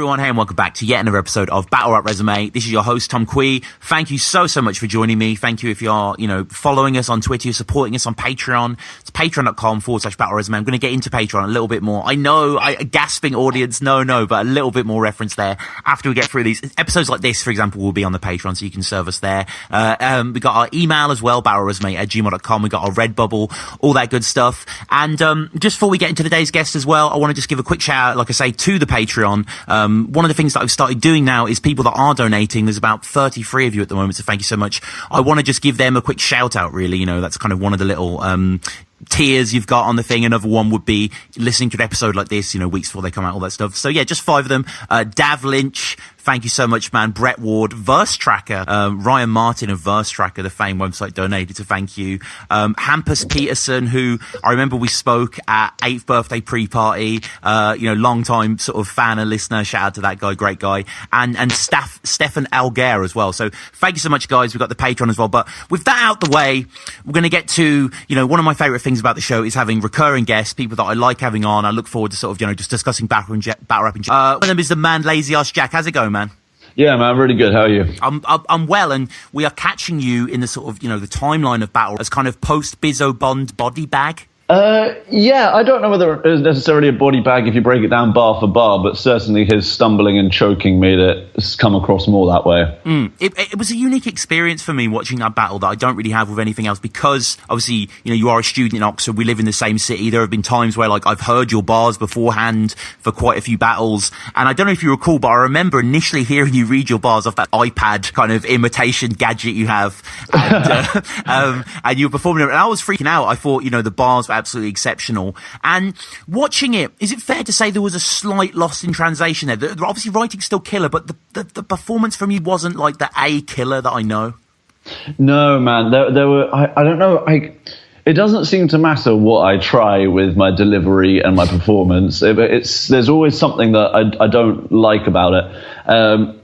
everyone, hey and welcome back to yet another episode of Battle Rap Resume. This is your host, Tom Quee. Thank you so much for joining me. Thank you if you are, following us on Twitter, you're supporting us on Patreon. It's patreon.com/Battle Resume. I'm going to get into Patreon a little bit more. I know, a gasping audience, no, but a little bit more reference there after we get through these. Episodes like this, for example, will be on the Patreon, so you can serve us there. We got our email as well, battleresume@gmail.com. We got our Redbubble, all that good stuff. And just before we get into today's guest as well, I want to just give a quick shout out, like I say, to the Patreon. One of the things that I've started doing now is people that are donating. There's about 33 of you at the moment, so thank you so much. I want to just give them a quick shout out, really. That's kind of one of the little tiers you've got on the thing. Another one would be listening to an episode like this, weeks before they come out, all that stuff. So yeah, just 5 of them. Dav Lynch, thank you so much, man. Brett Ward, Verse Tracker, Ryan Martin of Verse Tracker, the famed website, donated to thank you. Hampus Peterson, who I remember we spoke at 8th birthday pre-party, long time sort of fan and listener. Shout out to that guy, great guy. And Stefan Alger as well. So thank you so much, guys. We've got the Patreon as well. But with that out the way, we're going to get to, one of my favorite things about the show is having recurring guests, people that I like having on. I look forward to sort of, just discussing battle rap. One of them is the man, Lazy Arse Jack. How's it going, man? Yeah, man, really good. How are you? I'm well, and we are catching you in the sort of, the timeline of battle as kind of post-Bizzo Bond body bag. Yeah, I don't know whether it was necessarily a body bag if you break it down bar for bar, but certainly his stumbling and choking made it come across more that way. It was a unique experience for me watching that battle that I don't really have with anything else, because obviously, you are a student in Oxford, we live in the same city. There have been times where I've heard your bars beforehand for quite a few battles, and I don't know if you recall, but I remember initially hearing you read your bars off that iPad kind of imitation gadget you have, and you were performing it, and I was freaking out. I thought, the bars were absolutely exceptional. And watching it, is it fair to say there was a slight loss in translation there? Obviously writing's still killer, but the performance from you wasn't like the A killer that I know. No, man, there were, I don't know, it doesn't seem to matter what I try with my delivery and my performance. There's always something that I don't like about it.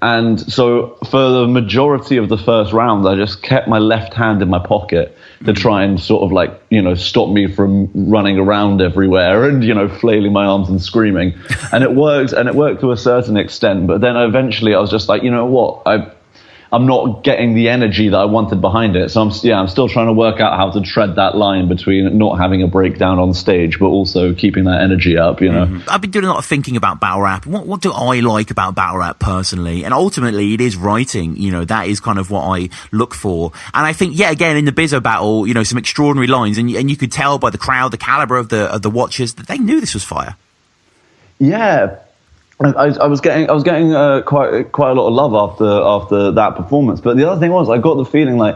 And so for the majority of the first round, I just kept my left hand in my pocket to try and sort of stop me from running around everywhere and, flailing my arms and screaming. And it worked to a certain extent. But then eventually I was just like, you know what? I'm not getting the energy that I wanted behind it. So I'm still trying to work out how to tread that line between not having a breakdown on stage, but also keeping that energy up, I've been doing a lot of thinking about battle rap. What do I like about battle rap personally? And ultimately it is writing, that is kind of what I look for. And I think, again, in the Bizzo battle, some extraordinary lines, and you could tell by the crowd, the caliber of the watchers, that they knew this was fire. Yeah. I was getting quite a lot of love after that performance. But the other thing was, I got the feeling like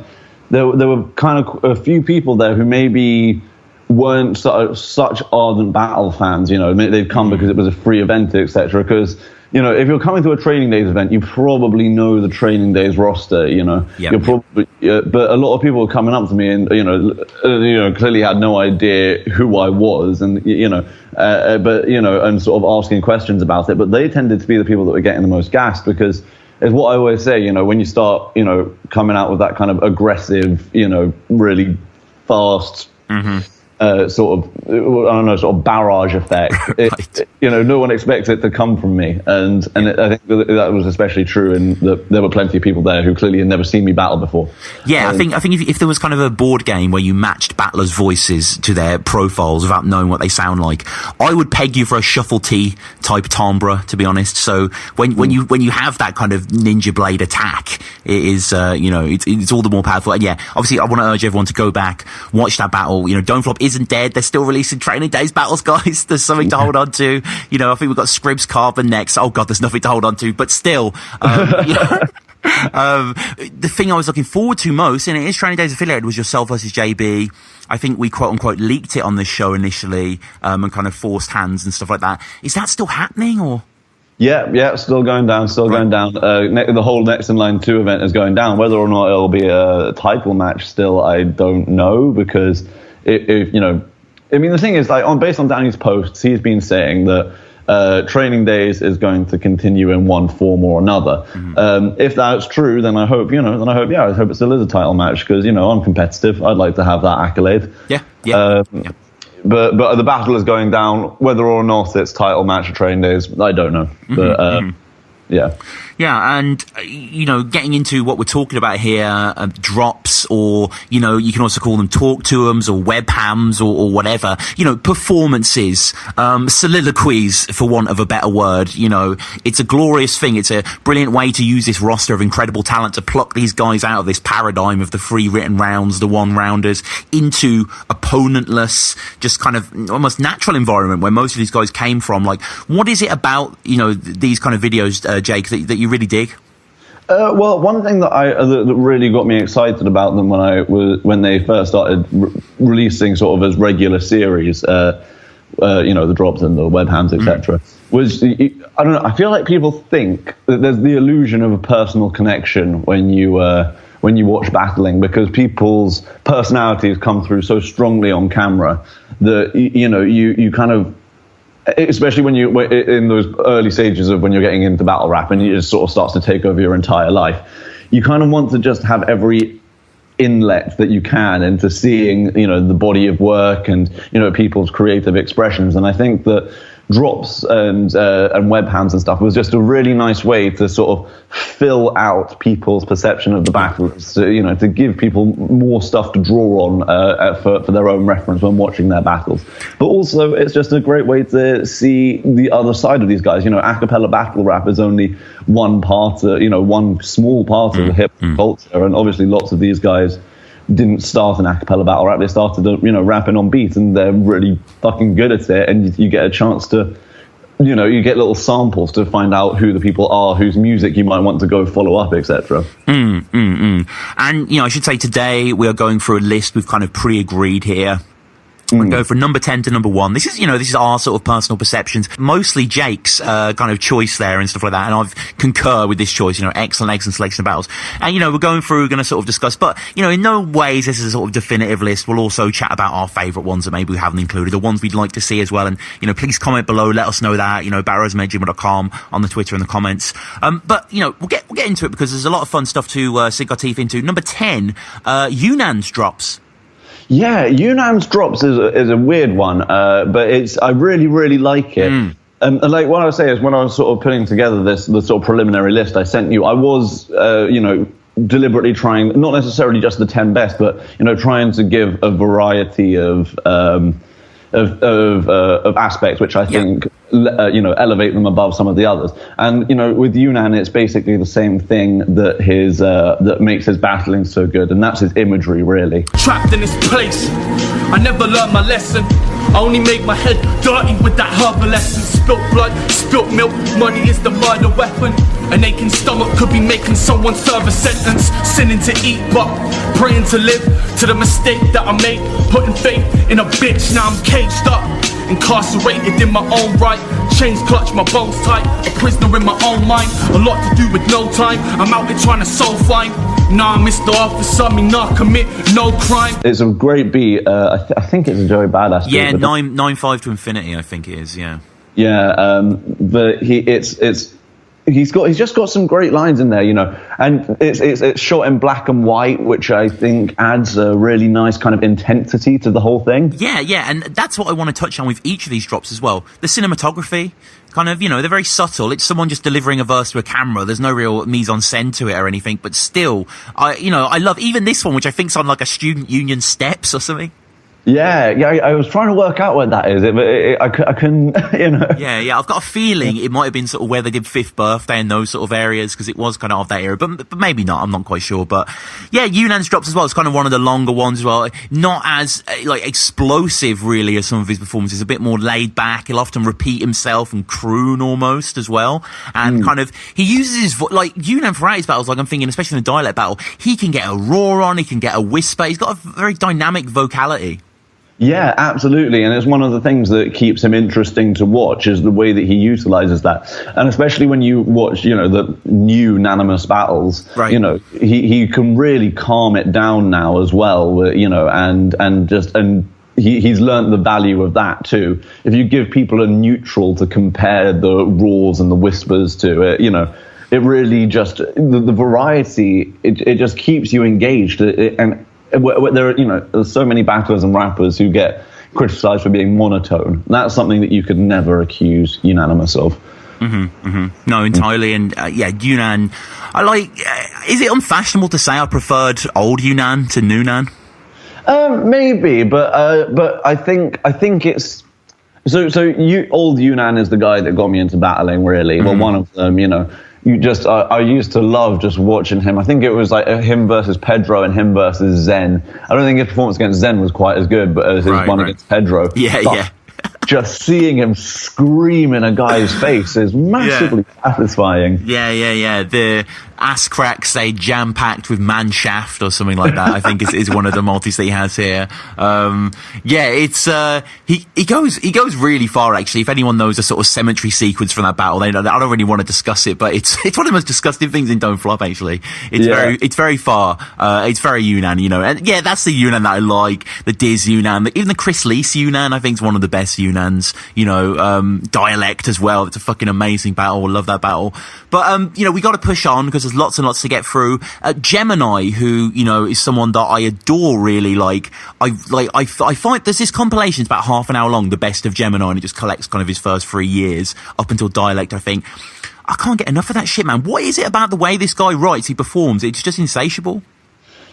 there were kind of a few people there who maybe weren't such ardent battle fans. They'd come because it was a free event, etc. Because if you're coming to a Training Days event, you probably know the Training Days roster. Yep. You're probably, but a lot of people were coming up to me and clearly had no idea who I was, and and sort of asking questions about it. But they tended to be the people that were getting the most gassed, because it's what I always say. When you start coming out with that kind of aggressive, really fast. Sort of barrage effect. Right. No one expects it to come from me, and I think that was especially true. And there were plenty of people there who clearly had never seen me battle before. Yeah, I think if there was kind of a board game where you matched battlers' voices to their profiles without knowing what they sound like, I would peg you for a Shuffle T type timbre, to be honest. So when you have that kind of ninja blade attack, it is it's all the more powerful. And yeah, obviously I want to urge everyone to go back, watch that battle. Don't Flop isn't dead. They're still releasing Training Days battles, guys. There's something to hold on to. I think we've got Scribs Carbon next. Oh god, there's nothing to hold on to. But still, the thing I was looking forward to most, and it is Training Days affiliated, was yourself versus JB. I think we quote unquote leaked it on this show initially, and kind of forced hands and stuff like that. Is that still happening, or? Yeah, still going down. The whole Next in Line 2 event is going down. Whether or not it'll be a title match still, I don't know, because the thing is, based on Danny's posts, he's been saying that Training Days is going to continue in one form or another. If that's true, then I hope it still is a title match, because I'm competitive. I'd like to have that accolade. Yeah. But the battle is going down. Whether or not it's title match or Training Days, I don't know. Yeah. Yeah, and, getting into what we're talking about here, drops, or, you can also call them talk to ems or webhams or whatever, performances, soliloquies, for want of a better word. It's a glorious thing. It's a brilliant way to use this roster of incredible talent to pluck these guys out of this paradigm of the free written rounds, the one-rounders, into opponentless, just kind of almost natural environment where most of these guys came from. Like, what is it about, these kind of videos, Jake, that you really dig? Well, one thing that really got me excited about them when they first started releasing sort of as regular series, the drops and the webhams, etc., was, I don't know, I feel like people think that there's the illusion of a personal connection when you watch battling, because people's personalities come through so strongly on camera that you kind of, especially when you in those early stages of when you're getting into battle rap and it just sort of starts to take over your entire life, you kind of want to just have every inlet that you can into seeing the body of work and people's creative expressions. And I think that drops and webhams and stuff was just a really nice way to sort of fill out people's perception of the battles, to give people more stuff to draw on for their own reference when watching their battles. But also, it's just a great way to see the other side of these guys. A cappella battle rap is only one part, one small part of the hip culture, and obviously lots of these guys didn't start an a cappella battle rap. They started, rapping on beat, and they're really fucking good at it. And you get a chance to, you get little samples to find out who the people are, whose music you might want to go follow up, etc. And, I should say today we are going through a list we've kind of pre-agreed here. We'll go from number 10 to number 1. This is our sort of personal perceptions. Mostly Jake's kind of choice there and stuff like that. And I've concur with this choice. Excellent selection of battles. And we're going to sort of discuss. But in no ways this is a sort of definitive list. We'll also chat about our favourite ones that maybe we haven't included, the ones we'd like to see as well. And please comment below. Let us know that. battlerapresume@gmail.com on the Twitter in the comments. But we'll get into it because there's a lot of fun stuff to sink our teeth into. Number 10, Yunan's drops. Yeah, Yunan's drops is a weird one, but I really, really like it. And like what I would say is, when I was sort of putting together the sort of preliminary list I sent you, I was, deliberately trying, not necessarily just the 10 best, but, trying to give a variety of aspects which I think elevate them above some of the others. And with Yunan, it's basically the same thing that makes his battling so good, and that's his imagery, really. Trapped in this place, I never learned my lesson. I only make my head dirty with that herbal essence. Spilt blood, spilt milk, money is the murder weapon. An aching stomach could be making someone serve a sentence. Sinning to eat, but praying to live. To the mistake that I made, putting faith in a bitch. Now I'm caged up, incarcerated in my own right. Chains clutch my bones tight, a prisoner in my own mind. A lot to do with no time, I'm out here trying to soul find. Nah, Mr. Officer, me not commit no crime. It's a great beat. I think it's a Joey Badass beat. Yeah, 9-5 to infinity, I think it is, yeah. Yeah, but he's just got some great lines in there, and it's shot in black and white, which I think adds a really nice kind of intensity to the whole thing. Yeah, and that's what I want to touch on with each of these drops as well. The cinematography, kind of, they're very subtle. It's someone just delivering a verse to a camera. There's no real mise en scène to it or anything, but still, I love even this one, which I think's on like a student union steps or something. Yeah, I was trying to work out what that is, but I couldn't, Yeah, I've got a feeling it might have been sort of where they did Fifth Birthday and those sort of areas, because it was kind of that era, but maybe not, I'm not quite sure. But yeah, Yunan's drops as well. It's kind of one of the longer ones as well. Not as explosive really as some of his performances, a bit more laid back. He'll often repeat himself and croon almost as well. And kind of, he uses his voice, like Yunan throughout his battles, like I'm thinking, especially in the dialect battle, he can get a roar on, he can get a whisper. He's got a very dynamic vocality. Yeah, absolutely. And it's one of the things that keeps him interesting to watch is the way that he utilizes that. And especially when you watch, the new Nanimus battles, right. He can really calm it down now as well, and he's learned the value of that too. If you give people a neutral to compare the roars and the whispers to it, it really just, the variety, it just keeps you engaged. And there are, there's so many battlers and rappers who get criticized for being monotone. That's something that you could never accuse Unanimous of. No, entirely. And Yunnan, I like, is it unfashionable to say I preferred old Yunnan to new Nan? Maybe, but I think it's old Yunnan is the guy that got me into battling, really. Well, one of them, I used to love just watching him. I think it was like him versus Pedro and him versus Zen. I don't think his performance against Zen was quite as good, but as his one against Pedro. Yeah. Just seeing him scream in a guy's face is massively satisfying. Yeah. The ass cracks, say, jam-packed with man shaft or something like that, I think is one of the multis that he has here. It's he goes really far, actually. If anyone knows a sort of cemetery sequence from that battle, I don't really want to discuss it, but it's one of the most disgusting things in Don't Flop, actually. It's very far. It's very Yunnan, and that's the Yunnan that I like, the Diz Yunnan, even the Chris Leese Yunnan, I think is one of the best Yunnans. Dialect as well. It's a fucking amazing battle. I love that battle. But, we got to push on because there's lots and lots to get through. Gemini, who, is someone that I adore, really. I find there's this compilation, it's about half an hour long, the best of Gemini, and it just collects kind of his first 3 years up until Dialect, I think. I can't get enough of that shit, man. What is it about the way this guy writes, he performs? It's just insatiable.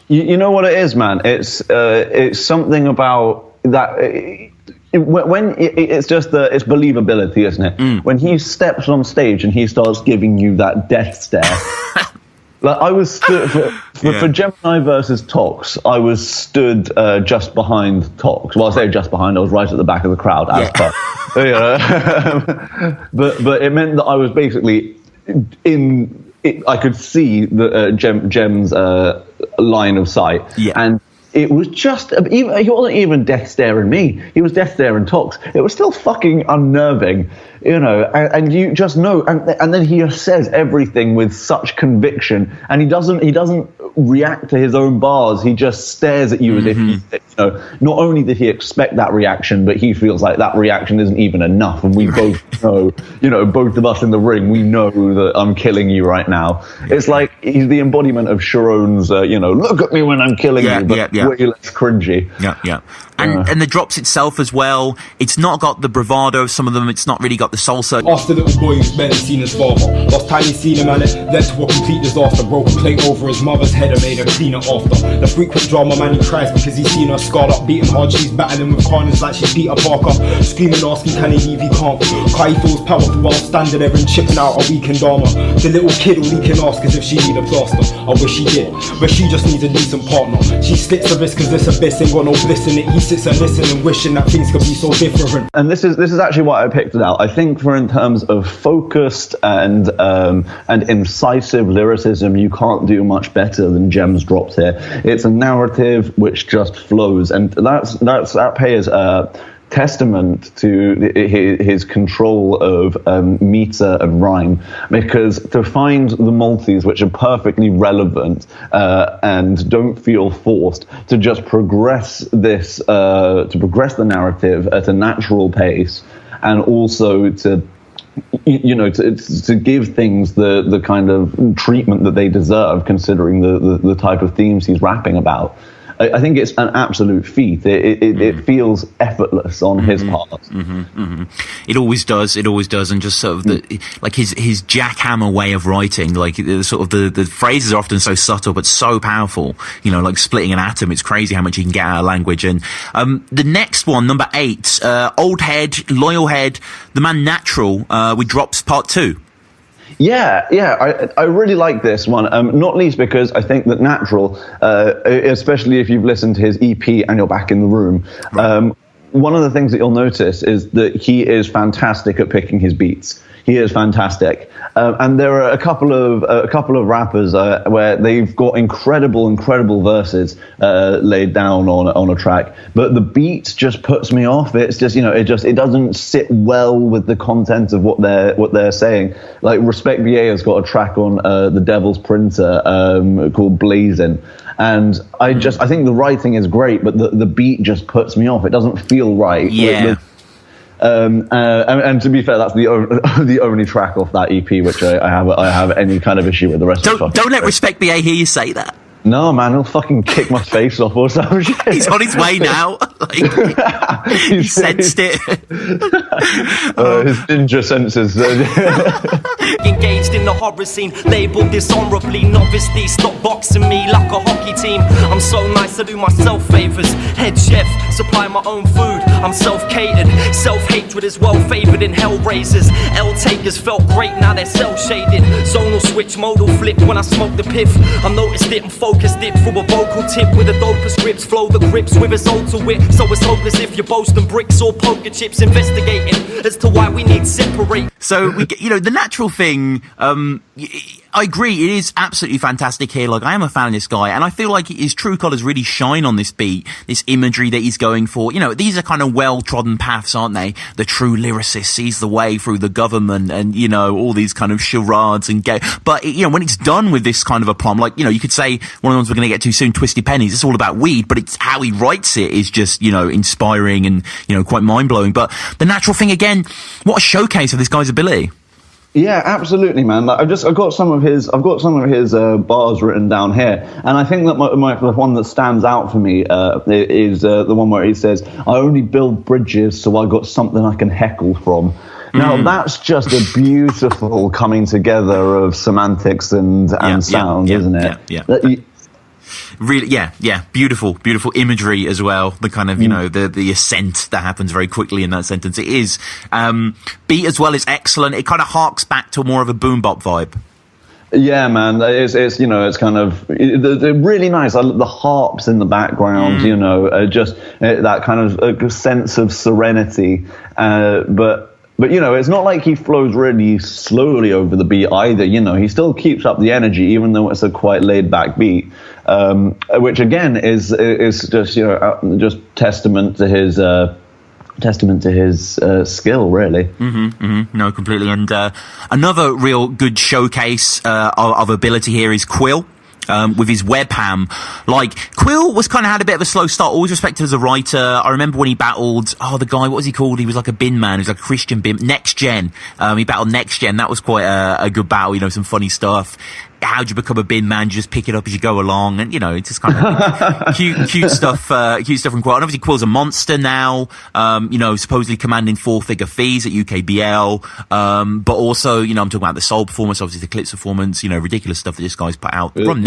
You know what it is, man? It's something about that. When it's just it's believability, isn't it? When he steps on stage and he starts giving you that death stare. Like I was stood for Gemini versus Tox. I was stood just behind Tox. Well, I say just behind. I was right at the back of the crowd as per. But it meant that I was basically I could see the Gem's line of sight, and it was just he wasn't even death staring me. He was death staring Tox. It was still fucking unnerving, and you just know. And then he says everything with such conviction, and he doesn't react to his own bars. He just stares at you as if not only did he expect that reaction, but he feels like that reaction isn't even enough. And we both know, both of us in the ring, we know that I'm killing you right now. It's like he's the embodiment of Sharon's, look at me when I'm killing you, but way less cringy. Yeah. And the drops itself as well, it's not got the bravado of some of them, it's not really got the salsa. Asked the little boy who's barely seen his father. Last time he seen him, and it led to a complete disaster. Broke a plate over his mother's head and made her clean it after. The frequent drama, man, he cries because he's seen her scarred up, beating hard. She's battling with carnage like she's Peter Parker. Screaming, asking, can he leave? He can't. Kai feels powerful while standing there and chipping out a weakened armor. The little kid, all he can ask is if she need a plaster. I wish she did, but she just needs a decent partner. She slits the risk cause this abyss ain't got no bliss in it. He sits and listening, wishing that things could be so different. And this is actually why I picked it out. I think for in terms of focused and incisive lyricism, you can't do much better than Gem's drops here. It's a narrative which just flows, and that pays testament to his control of meter and rhyme, because to find the multis which are perfectly relevant and don't feel forced, to just progress the narrative at a natural pace, and also to give things the kind of treatment that they deserve, considering the type of themes he's rapping about. I think it's an absolute feat. It feels effortless on his part. It always does, and just sort of his jackhammer way of writing, like the phrases are often so subtle but so powerful. Like splitting an atom. It's crazy how much you can get out of language. And the next one, number 8, Old Head, Loyal Head, the man Natural, with Drops Part 2. Yeah, I really like this one, not least because I think that Natural, especially if you've listened to his EP and you're back in the room, one of the things that you'll notice is that he is fantastic at picking his beats. He is fantastic, and there are a couple of rappers where they've got incredible verses laid down on a track, but the beat just puts me off. It's just it doesn't sit well with the content of what they're saying. Like Respect BA has got a track on the Devil's Printer called Blazing. And I think the writing is great, but the beat just puts me off. It doesn't feel right. Yeah. And to be fair, that's the only track off that EP which I have any kind of issue with. The rest don't let Respect BA hear you say that. No, man, he'll fucking kick my face off or some shit. He's on his way now. He sensed it. His ninja senses. Engaged in the horror scene, labeled dishonorably. Novice, stop boxing me like a hockey team. I'm so nice, I do myself favors. Head chef, supply my own food. I'm self-catered, self-hatred is well favored in hell raisers. L-takers felt great, now they're cell-shaded. Zonal switch, modal flip when I smoke the piff. I noticed it and focused it through a vocal tip with the dopest rips. Flow the grips with his ultra wit. So it's hopeless if you're boasting bricks or poker chips. Investigating as to why we need separate. So, the natural thing, I agree, it is absolutely fantastic here. Like, I am a fan of this guy, and I feel like his true colours really shine on this beat, this imagery that he's going for. These are kind of well-trodden paths, aren't they? The true lyricist sees the way through the government and, all these kind of charades and but, when it's done with this kind of a plum, like, you could say one of the ones we're going to get to soon, Twisted Pennies, it's all about weed, but it's how he writes it is just, inspiring and, quite mind-blowing. But the natural thing, again, what a showcase of this guy's ability. Yeah, absolutely, man. Like, I've got some of his bars written down here, and I think that the one that stands out for me is the one where he says, "I only build bridges, so I got something I can heckle from." Now that's just a beautiful coming together of semantics and sound, isn't it? Yeah. Really, yeah, beautiful imagery as well. The kind of, the ascent that happens very quickly in that sentence. It is, beat as well is excellent. It kind of harks back to more of a boom bop vibe. Yeah, man, it's kind of they're really nice. The harps in the background, just that kind of sense of serenity, but it's not like he flows really slowly over the beat either. He still keeps up the energy, even though it's a quite laid back beat, which again is just just testament to his skill, really. No, completely. And another real good showcase of ability here is Quill. With his webcam. Like, Quill had a bit of a slow start, always respected as a writer. I remember when he battled, the guy, what was he called? He was like a bin man, he was like a Christian bin, Next Gen. He battled Next Gen, that was quite a good battle, some funny stuff. How'd you become a bin man? You just pick it up as you go along, and it's just kind of cute stuff from Quill. And obviously Quill's a monster now, supposedly commanding 4-figure fees at UKBL, but also, I'm talking about the Soul performance, obviously the Clips performance, ridiculous stuff that this guy's put out. From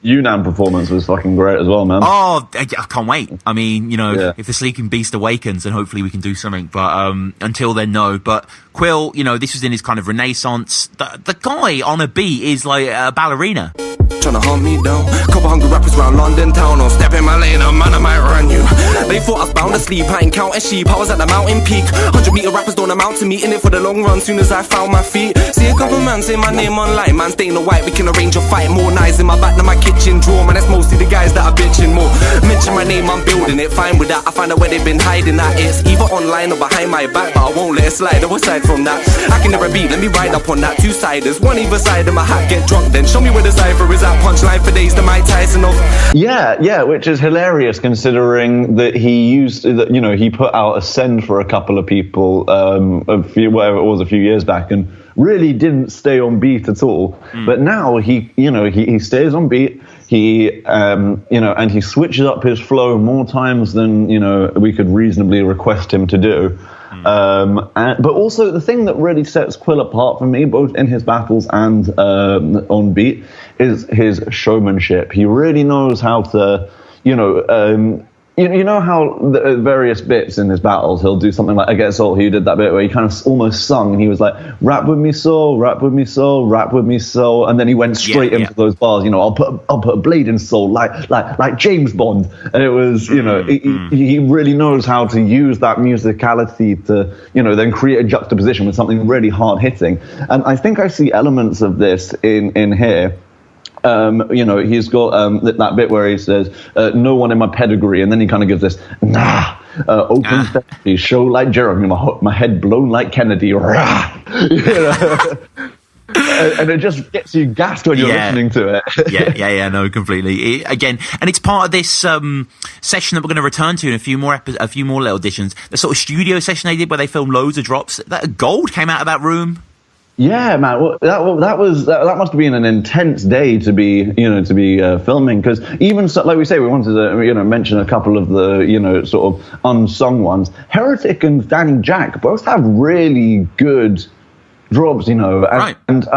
Yunnan performance was fucking great as well, man. Oh, I can't wait. I mean, if the Sleeping Beast awakens, then hopefully we can do something, but until then, no. But Quill, this was in his kind of renaissance. The guy on a beat is like a ballerina. Tryna hunt me down. Couple hungry rappers around London town. I'll step in my lane, a man, I might run you. They thought I was bound to sleep, I ain't counting sheep. I was at the mountain peak. 100-meter rappers don't amount to me. In it for the long run, soon as I found my feet. See a couple man say my name online. Man, stay in the white, we can arrange a fight. More knives in my back than my kitchen drawer. Man, that's mostly the guys that are bitching more. Mention my name, I'm building it. Fine with that, I find out where they've been hiding that. It's either online or behind my back, but I won't let it slide. Or aside from that, I can never beat, let me ride up on that. Two-siders, one either side of my hat, get drunk. Then show me where the cipher is at. Punchline for days, the Mike Tyson of. Yeah, which is hilarious considering that he put out a send for a couple of people a few years back and really didn't stay on beat at all. But now he stays on beat. He and he switches up his flow more times than we could reasonably request him to do. But also the thing that really sets Quill apart for me, both in his battles and on beat, is his showmanship. He really knows how to, you know how the various bits in his battles, he'll do something like Against All, he did that bit where he kind of almost sung, and he was like, rap with me soul, rap with me soul, rap with me soul, and then he went straight into those bars, I'll put a blade in soul, like James Bond. And it was, he really knows how to use that musicality to, then create a juxtaposition with something really hard hitting. And I think I see elements of this in here. He's got that bit where he says, no one in my pedigree, and then he kind of gives this, open sesame, show like Jeremy, my head blown like Kennedy, rah. And it just gets you gassed when you're listening to it. No, completely. And it's part of this session that we're going to return to in a few more little editions. The sort of studio session they did where they filmed loads of drops. That gold came out of that room. Yeah, man. Well, that must have been an intense day to be filming, because even so, like we say, we wanted to mention a couple of the sort of unsung ones. Heretic and Danny Jack both have really good drops, Right. and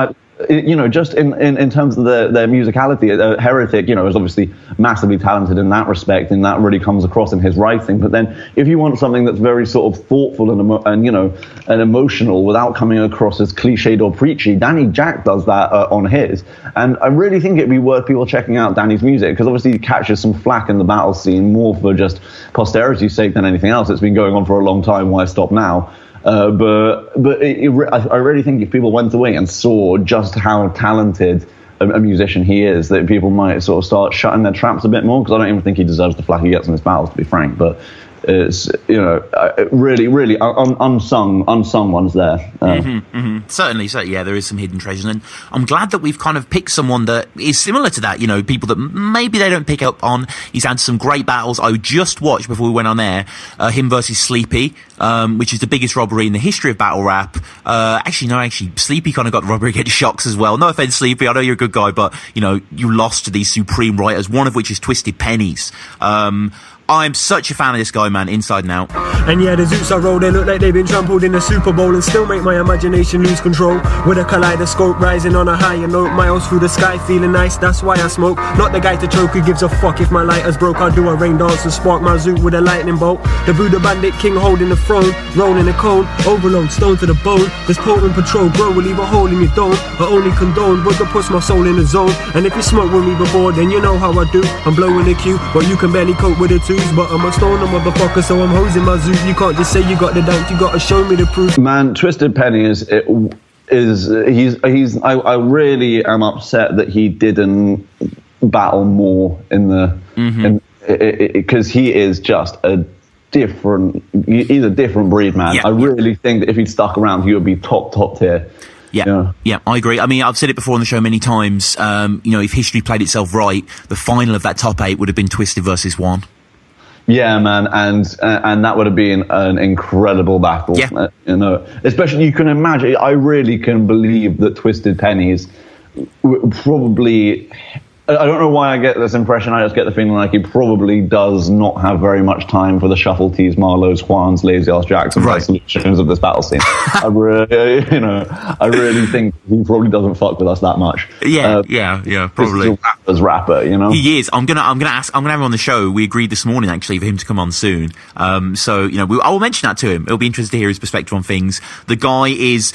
just in terms of their musicality, Heretic, is obviously massively talented in that respect, and that really comes across in his writing. But then, if you want something that's very sort of thoughtful and emotional without coming across as cliched or preachy, Danny Jack does that on his. And I really think it'd be worth people checking out Danny's music, because obviously he catches some flack in the battle scene more for just posterity's sake than anything else. It's been going on for a long time. Why stop now? But I really think if people went away and saw just how talented a musician he is, that people might sort of start shutting their traps a bit more, because I don't even think he deserves the flack he gets in his battles, to be frank. But it's really unsung ones there. Certainly, yeah, there is some hidden treasures, and I'm glad that we've kind of picked someone that is similar to that. People that maybe they don't pick up on. He's had some great battles. I just watched before we went on air him versus Sleepy, which is the biggest robbery in the history of battle rap. Actually, Sleepy kind of got the robbery against Shocks as well. No offense, Sleepy, I know you're a good guy, but you lost to these supreme writers, one of which is Twisted Pennies. I'm such a fan of this guy, man, inside and out. And yeah, the Zoots I roll, they look like they've been trampled in the Super Bowl, and still make my imagination lose control. With a kaleidoscope rising on a higher note, miles through the sky feeling nice, that's why I smoke. Not the guy to choke who gives a fuck if my lighter's broke. I'll do a rain dance and spark my Zoot with a lightning bolt. The Buddha Bandit King holding the throne, rolling a cone, overload, stone to the bone. This potent patrol, bro, will leave a hole in your dome. I only condone, but that puts my soul in the zone. And if you smoke with me before, then you know how I do. I'm blowing the cue, but you can barely cope with the twos. But I'm a stoner motherfucker, so I'm hosing my Zoot. You can't just say you got the dank, you gotta show me the proof. Man, Twisted Penny I really am upset that he didn't battle more in the because he is just he's a different breed, man. Yeah, I really think that if he'd stuck around, he would be top tier. Yeah, I agree. I mean, I've said it before on the show many times. If history played itself right, the final of that top 8 would have been Twisted versus One. Yeah, man, and that would have been an incredible battle. Yeah. Especially you can imagine. I really can believe that Twisted Pennies probably. I don't know why I get this impression. I just get the feeling like he probably does not have very much time for the Shuffle T's, Marlowe's, Juan's, Lazy Ass Jackson solutions of this battle scene. I really think he probably doesn't fuck with us that much. Yeah, probably. This is a rapper's rapper, He is. I'm gonna have him on the show. We agreed this morning actually for him to come on soon. I will mention that to him. It'll be interesting to hear his perspective on things. The guy is,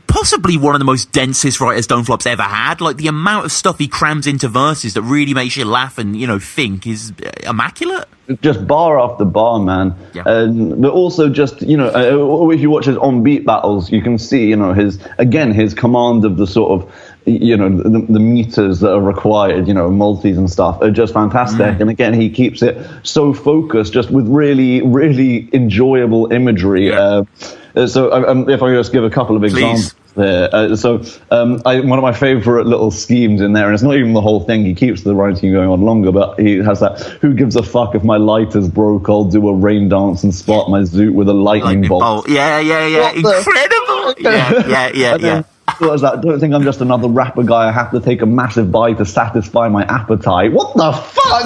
possibly one of the most densest writers Stone Flop's ever had. Like, the amount of stuff he crams into verses that really makes you laugh and, think is immaculate. Just bar after bar, man. Yeah. But also just, if you watch his on-beat battles, you can see, his command of the sort of, the meters that are required, multis and stuff are just fantastic. And again, he keeps it so focused, just with really, really enjoyable imagery. Yeah. So if I just give a couple of examples there. One of my favorite little schemes in there, and it's not even the whole thing, he keeps the writing going on longer, but he has that, who gives a fuck if my lighter's broke, I'll do a rain dance and spark my Zoot with a lightning bolt. Yeah. Incredible. Yeah. What was that? Don't think I'm just another rapper guy. I have to take a massive bite to satisfy my appetite. What the fuck?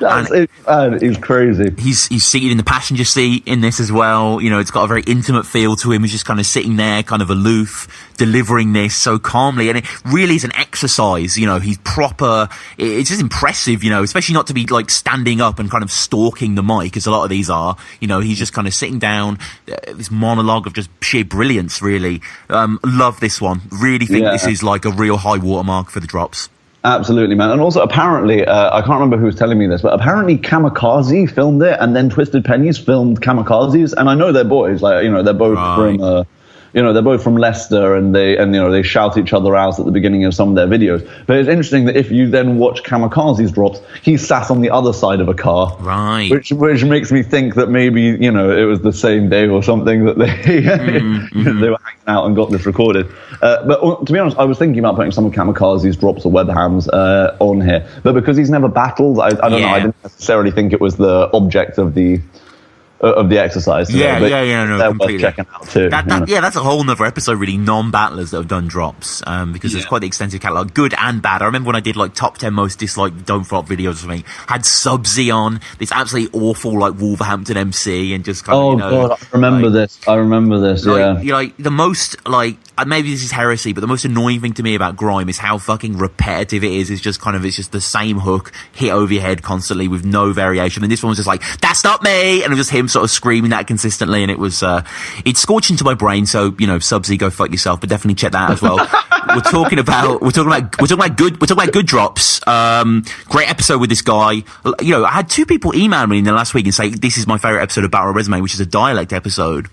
That's it, man. He's crazy. He's seated in the passenger seat in this as well. It's got a very intimate feel to him. He's just kind of sitting there, kind of aloof, delivering this so calmly. And it really is an exercise. He's proper. It's just impressive, especially not to be like standing up and kind of stalking the mic, as a lot of these are. He's just kind of sitting down. This monologue of just sheer brilliance, really. Love this one. Really think this is like a real high watermark for the drops. Absolutely, man. And also, apparently, I can't remember who was telling me this, but apparently Kamikaze filmed it, and then Twisted Pennies filmed Kamikazes. And I know they're boys, like, they're both from, they're both from Leicester, and they shout each other out at the beginning of some of their videos. But it's interesting that if you then watch Kamikaze's drops, he sat on the other side of a car, right? Which makes me think that maybe it was the same day or something that they they were hanging out and got this recorded. But to be honest, I was thinking about putting some of Kamikaze's drops or webhams on here, but because he's never battled, I don't know. I didn't necessarily think it was the object of the of the exercise. Yeah, but no, they're completely. worth checking out too. Yeah, that's a whole nother episode, really, non-battlers that have done drops, because there's quite the extensive catalogue, good and bad. I remember when I did like top 10 most disliked Don't Flop videos or something, had Subsy on, this absolutely awful like Wolverhampton MC, and just kind of, God, I remember this. Like, like the most like, maybe this is heresy, but the most annoying thing to me about grime is how fucking repetitive it is. It's just the same hook hit over your head constantly with no variation. And this one was just like, that's not me, and it was just him sort of screaming that consistently, and it was it's scorched into my brain. So Subsy, go fuck yourself, but definitely check that out as well. We're talking about good drops. Great episode with this guy. I had 2 people email me in the last week and say this is my favourite episode of Battle Resume, which is a dialect episode.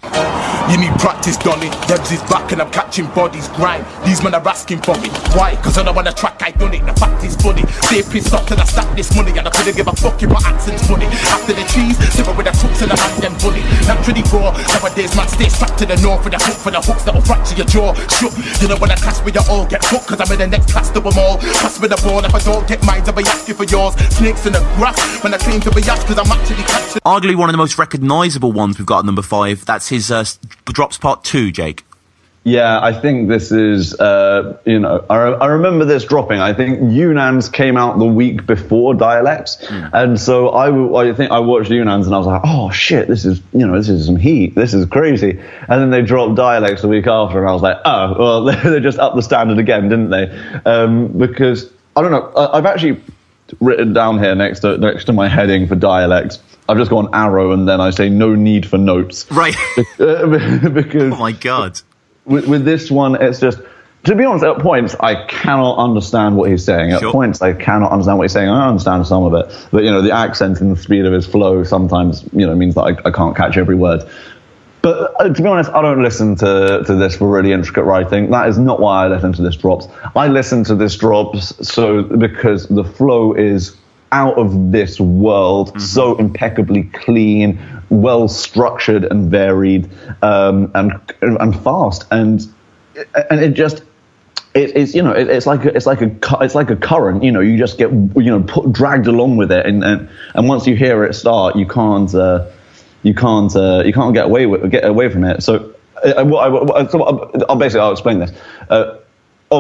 You need practice, Donny. Debs is back and I'm catching bodies. Grind. These men are asking for me. Why? Cause I know on the track I done it. The fact is funny. Stay pissed off till I stack this money. And I couldn't give a fuck if my accent's funny. After the cheese, simmer with the trucks and the hand them bully. Naturally raw. Nowadays man stay strapped to the north with a hook for the hooks that'll fracture your jaw. Shook. You know when I class with you all get hooked. Cause I'm in the next class to them all. Pass me the ball. If I don't get mine, I'll be asking for yours. Snakes in the grass. When I claim to be asked cause I'm actually catching. Arguably one of the most recognisable ones we've got at number 5. That's his Drops Part 2, Jake. Yeah, I think this is, I remember this dropping. I think Yunan's came out the week before Dialects. And so I think I watched Yunan's and I was like, oh shit, this is some heat. This is crazy. And then they dropped Dialects the week after and I was like, oh, well, they just upped the standard again, didn't they? Because, I don't know, I've actually written down here next to my heading for Dialects. I've just gone arrow and then I say no need for notes. Right. Because oh my God. With this one, it's just, to be honest, at points, I cannot understand what he's saying. At points, I cannot understand what he's saying. I understand some of it. But, the accent and the speed of his flow sometimes, means that I can't catch every word. But to be honest, I don't listen to this for really intricate writing. That is not why I listen to this drops. I listen to this drops because the flow is out of this world, so impeccably clean, well structured and varied, and fast, and it just it's like a current. You just get dragged along with it, and once you hear it start, you can't get away from it. So I'll explain this.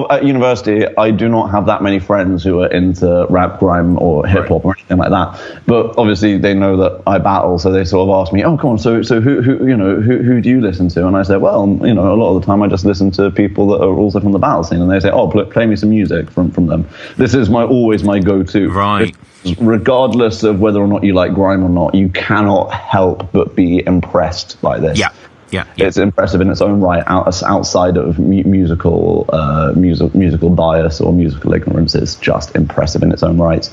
At university, I do not have that many friends who are into rap, grime, or hip hop or anything like that. But obviously, they know that I battle, so they sort of ask me, "Oh, come on, so who do you listen to?" And I said, "Well, a lot of the time I just listen to people that are also from the battle scene." And they say, "Oh, play me some music from them." This is always my go-to. Right. Regardless of whether or not you like grime or not, you cannot help but be impressed by this. Yeah. Yeah. It's impressive in its own right, outside of musical bias or musical ignorance. It's just impressive in its own right.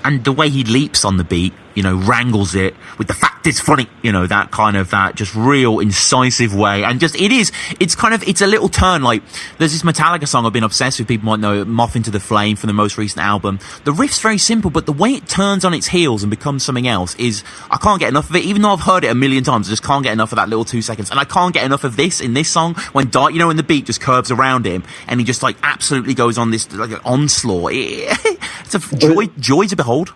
And the way he leaps on the beat, wrangles it with the fact it's funny, that just real incisive way. And just, it's a little turn. Like, there's this Metallica song I've been obsessed with. People might know it, Moth Into the Flame, from the most recent album. The riff's very simple, but the way it turns on its heels and becomes something else is, I can't get enough of it. Even though I've heard it a million times, I just can't get enough of that little 2 seconds. And I can't get enough of this in this song when the beat just curves around him and he just absolutely goes on this onslaught. It's a joy to behold.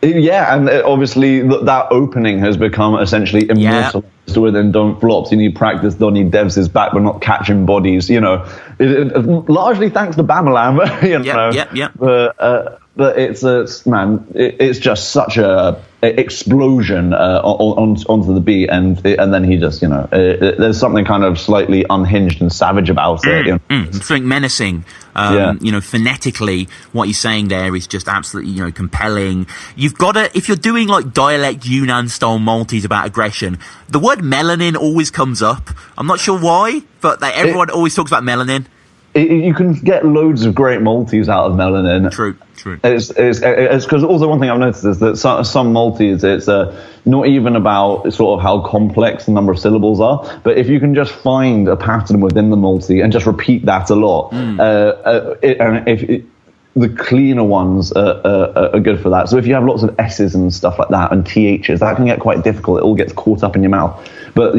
Yeah, and obviously that opening has become essentially immortalized within Don't Flops. You need practice, Donny Devs is back, but not catching bodies. Largely thanks to Bamalam. But it's just such a explosion onto the beat, and then he just there's something kind of slightly unhinged and savage about it. Something menacing. Phonetically, what he's saying there is just absolutely compelling. You've got to, if you're doing dialect Yunnan style multis about aggression, the word melanin always comes up. I'm not sure why, but everyone always talks about melanin. You can get loads of great multis out of melanin. True. It's because also one thing I've noticed is that some multis, it's not even about sort of how complex the number of syllables are, but if you can just find a pattern within the multi and just repeat that a lot, the cleaner ones are good for that. So if you have lots of S's and stuff like that and THs, that can get quite difficult. It all gets caught up in your mouth. But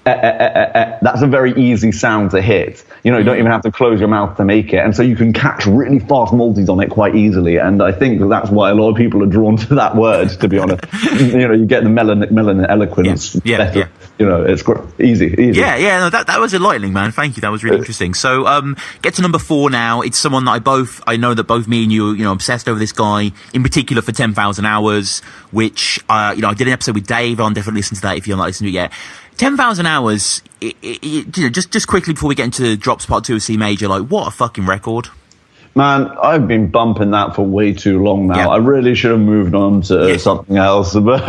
that's a very easy sound to hit. You know, you don't even have to close your mouth to make it. And so you can catch really fast multis on it quite easily. And I think that's why a lot of people are drawn to that word, to be honest. You know, you get the melon eloquence. Yeah. You know, it's easy. Yeah, no, that was enlightening, man. Thank you. That was really interesting. So, get to number 4 now. It's someone that I know that both me and you know, obsessed over this guy, in particular for 10,000 Hours, which, I did an episode with Dave. I'll definitely listen to that if you're not listening to it yet. 10,000 Hours, you know, just quickly before we get into Drops Part 2 of C Major, like, what a fucking record. Man, I've been bumping that for way too long now. Yeah. I really should have moved on to something else, but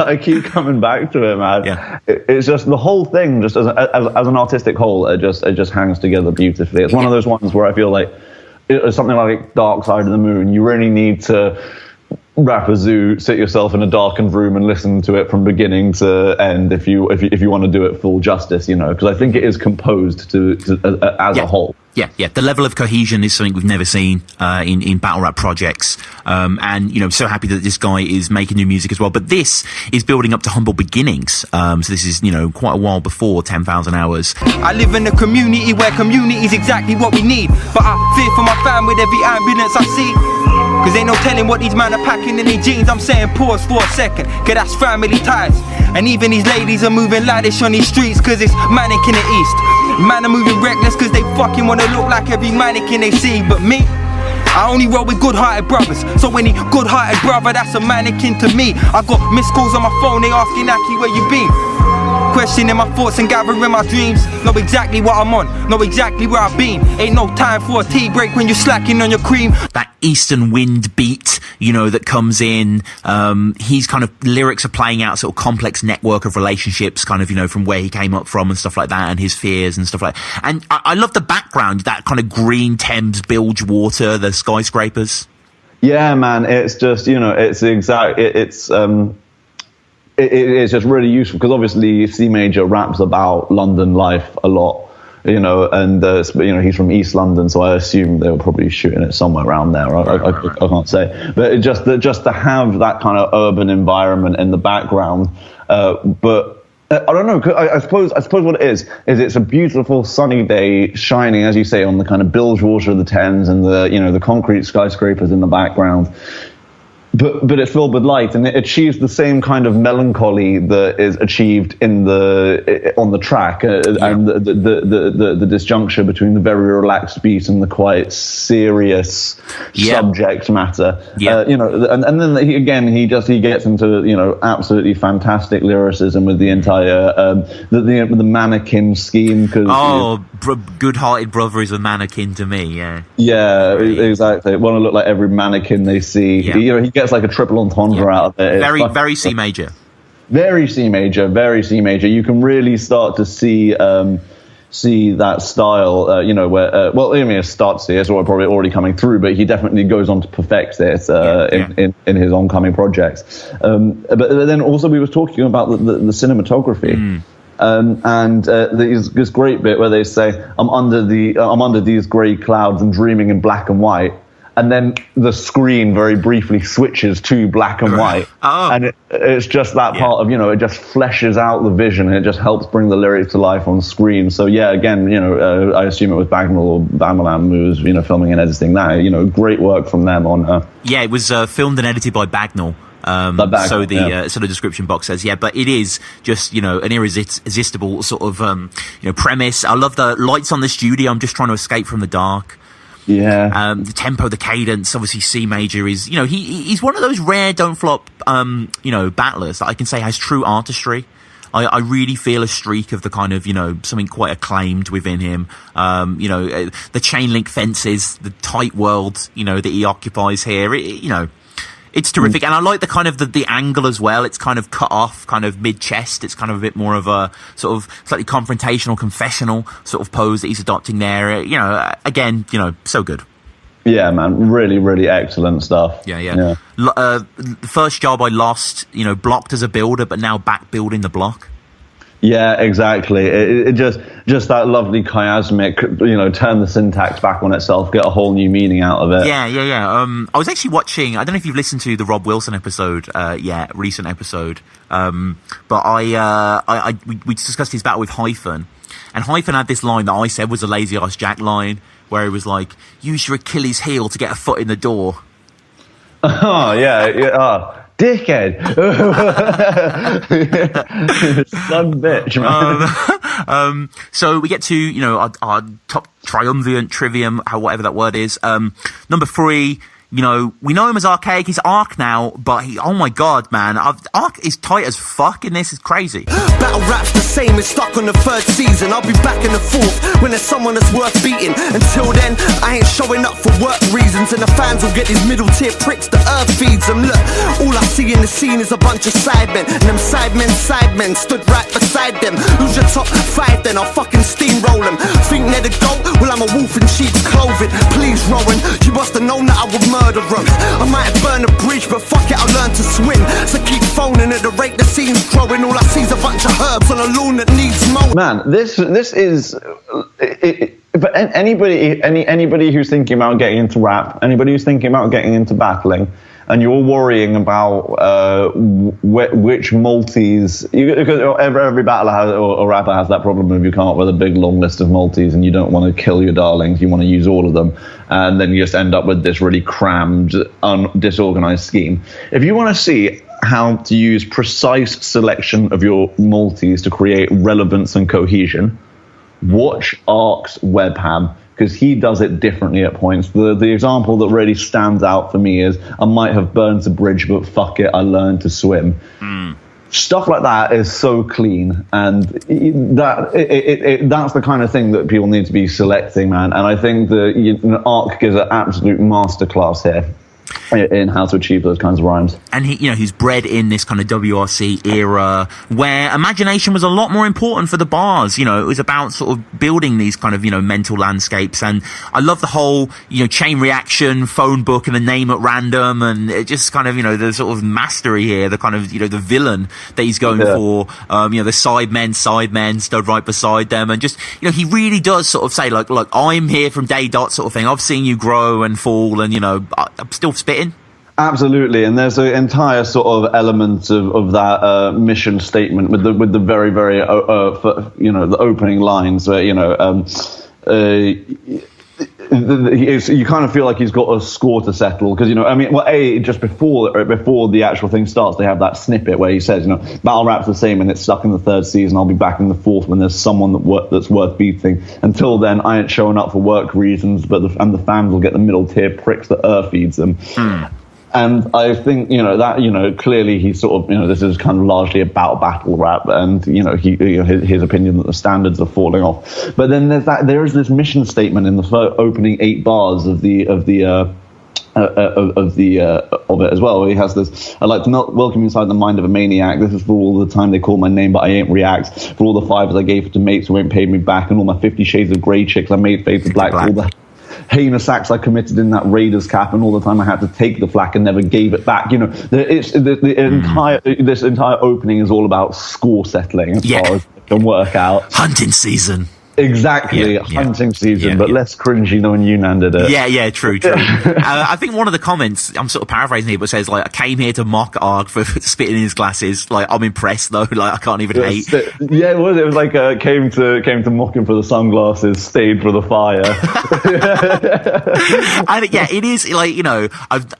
I keep coming back to it, man. Yeah. It's just the whole thing, just as an artistic whole, it just hangs together beautifully. It's one of those ones where I feel like it's something like Dark Side of the Moon. You really need to sit yourself in a darkened room and listen to it from beginning to end if you want to do it full justice, you know, because I think it is composed as a whole. Yeah. The level of cohesion is something we've never seen in battle rap projects, and you know, so happy that this guy is making new music as well. But this is building up to humble beginnings. So this is, you know, quite a while before 10,000 Hours. I live in a community where community is exactly what we need, but I fear for my fam with every ambulance I see. Cause ain't no telling what these men are packing in their jeans. I'm saying pause for a second, cause that's family ties. And even these ladies are moving laddish on these streets, cause it's manic in the east. Man are moving reckless cause they fucking wanna look like every mannequin they see. But me, I only roll with good-hearted brothers. So any good-hearted brother, that's a mannequin to me. I got missed calls on my phone, they asking Aki where you been. Questioning my thoughts and gathering my dreams. Know exactly what I'm on, know exactly where I've been. Ain't no time for a tea break when you're slacking on your cream. That Eastern Wind beat, you know, that comes in. He's kind of, lyrics are playing out sort of complex network of relationships, kind of, you know, from where he came up from and stuff like that, and his fears and stuff like that. And I love the background, that kind of green Thames bilge water, the skyscrapers. Yeah, man, it's just, you know, it's just really useful because obviously C Major raps about London life a lot, you know, and you know, he's from East London, so I assume they were probably shooting it somewhere around there. I can't say, but just to have that kind of urban environment in the background, but. I don't know. I suppose what it is it's a beautiful sunny day shining, as you say, on the kind of bilge water of the Thames and the concrete skyscrapers in the background. But it's filled with light, and it achieves the same kind of melancholy that is achieved on the track, and the disjuncture between the very relaxed beat and the quite serious subject matter. You know, and then he gets into, you know, absolutely fantastic lyricism with the entire the mannequin scheme. Good-hearted brother is a mannequin to me. Yeah, exactly. Want to look like every mannequin they see. He gets like a triple entendre out of it. Very C major. Very C major. Very C major. You can really start to see that style. You know, where start to see it's probably already coming through, but he definitely goes on to perfect it in his oncoming projects. But then also we were talking about the cinematography. And this great bit where they say, I'm under these grey clouds and dreaming in black and white, and then the screen very briefly switches to black and white, and it's just that part of, you know, it just fleshes out the vision and it just helps bring the lyrics to life on screen. So yeah, again, you know, I assume it was Bagnall or Bamalam who was, you know, filming and editing that. You know, great work from them on. It was filmed and edited by Bagnall. So the description box says, but it is just, you know, an irresistible sort of, you know, premise. I love the lights on the studio. I'm just trying to escape from the dark. Yeah. The tempo, the cadence, obviously C major is, you know, he's one of those rare don't flop, you know, battlers that I can say has true artistry. I really feel a streak of the kind of, you know, something quite acclaimed within him. You know, the chain link fences, the tight world, you know, that he occupies here, you know. It's terrific, and I like the kind of the angle as well. It's kind of cut off, kind of mid-chest. It's kind of a bit more of a sort of slightly confrontational, confessional sort of pose that he's adopting there. You know, again, you know, so good. Yeah, man, really, really excellent stuff. Yeah. The first job I lost, you know, blocked as a builder, but now back building the block. Yeah, exactly. It just that lovely chiasmic, turn the syntax back on itself, get a whole new meaning out of it. Yeah. I was actually watching, I don't know if you've listened to the Rob Wilson episode recent episode, but we discussed his battle with Hyphen, and Hyphen had this line that I said was a Lazy Ass Jack line, where he was like, use your Achilles heel to get a foot in the door. Oh, yeah. Dickhead. Son bitch, man. So we get to, our top triumvirate, trivium, whatever that word is. Number 3, we know him as Archaic. He's Ark now, but oh my god, man. Ark is tight as fuck in this. It's crazy. Battle rap's the same, it's stuck on the 3rd season. I'll be back in the 4th when there's someone that's worth beating. Until then, I ain't showing up for work reasons, and the fans will get these middle tier pricks the earth feeds them. Look, all I see in the scene is a bunch of sidemen, and them sidemen stood right beside them. Who's your top 5 then? I'll fucking steamroll them. Think they're the GOAT? Well, I'm a wolf in sheep's clothing. Please, Rowan, you must have known that I would murder them. I might have burned a bridge, but fuck it, I'll learn to swim. So keep phoning at the rate the scene's growing. All I see is a bunch of herbs on a lawn that needs mowing. Man, this is but anybody who's thinking about getting into rap, anybody who's thinking about getting into battling, and you're worrying about which multis, because every battler has, or rapper has that problem of you come up with a big long list of multis and you don't want to kill your darlings, you want to use all of them, and then you just end up with this really crammed, disorganized scheme. If you want to see how to use precise selection of your multis to create relevance and cohesion, watch Ark's webham, because he does it differently at points. The example that really stands out for me is, I might have burned a bridge, but fuck it, I learned to swim. Stuff like that is so clean, and that's the kind of thing that people need to be selecting, man. And I think that Ark gives an absolute masterclass here in how to achieve those kinds of rhymes. And he's bred in this kind of WRC era where imagination was a lot more important for the bars. It was about sort of building these kind of, mental landscapes. And I love the whole, chain reaction, phone book, and the name at random. And it just kind of, the sort of mastery here, the kind of, the villain that he's going for. The sidemen stood right beside them. And just, he really does sort of say, like, I'm here from day dot sort of thing. I've seen you grow and fall, and, I'm still spitting. Absolutely, and there's an entire sort of element of that mission statement with the very the opening lines where you kind of feel like he's got a score to settle, because just before the actual thing starts, they have that snippet where he says, battle rap's the same and it's stuck in the 3rd season. I'll be back in the 4th when there's someone that's worth beating. Until then, I ain't showing up for work reasons, but the fans will get the middle tier pricks that earth feeds them. And I think, that, clearly he's sort of, this is kind of largely about battle rap, and, his opinion that the standards are falling off. But then there is this mission statement in the opening 8 bars of it as well. He has this: "I'd like to welcome inside the mind of a maniac. This is for all the time they call my name, but I ain't react. For all the 5s I gave to mates who ain't paid me back, and all my 50 shades of grey chicks I made fade to black. All the heinous acts I committed in that Raiders cap, and all the time I had to take the flak and never gave it back." This entire opening is all about score settling as far as it can work out. Hunting season. Exactly, hunting season, but less cringy than when Yunnan did it. Yeah, true. I think one of the comments, I'm sort of paraphrasing here, but says, like, I came here to mock Ark for spitting in his glasses. Like, I'm impressed, though. Like, I can't even hate. Yeah, it was like, came to mock him for the sunglasses, stayed for the fire. And it is, like,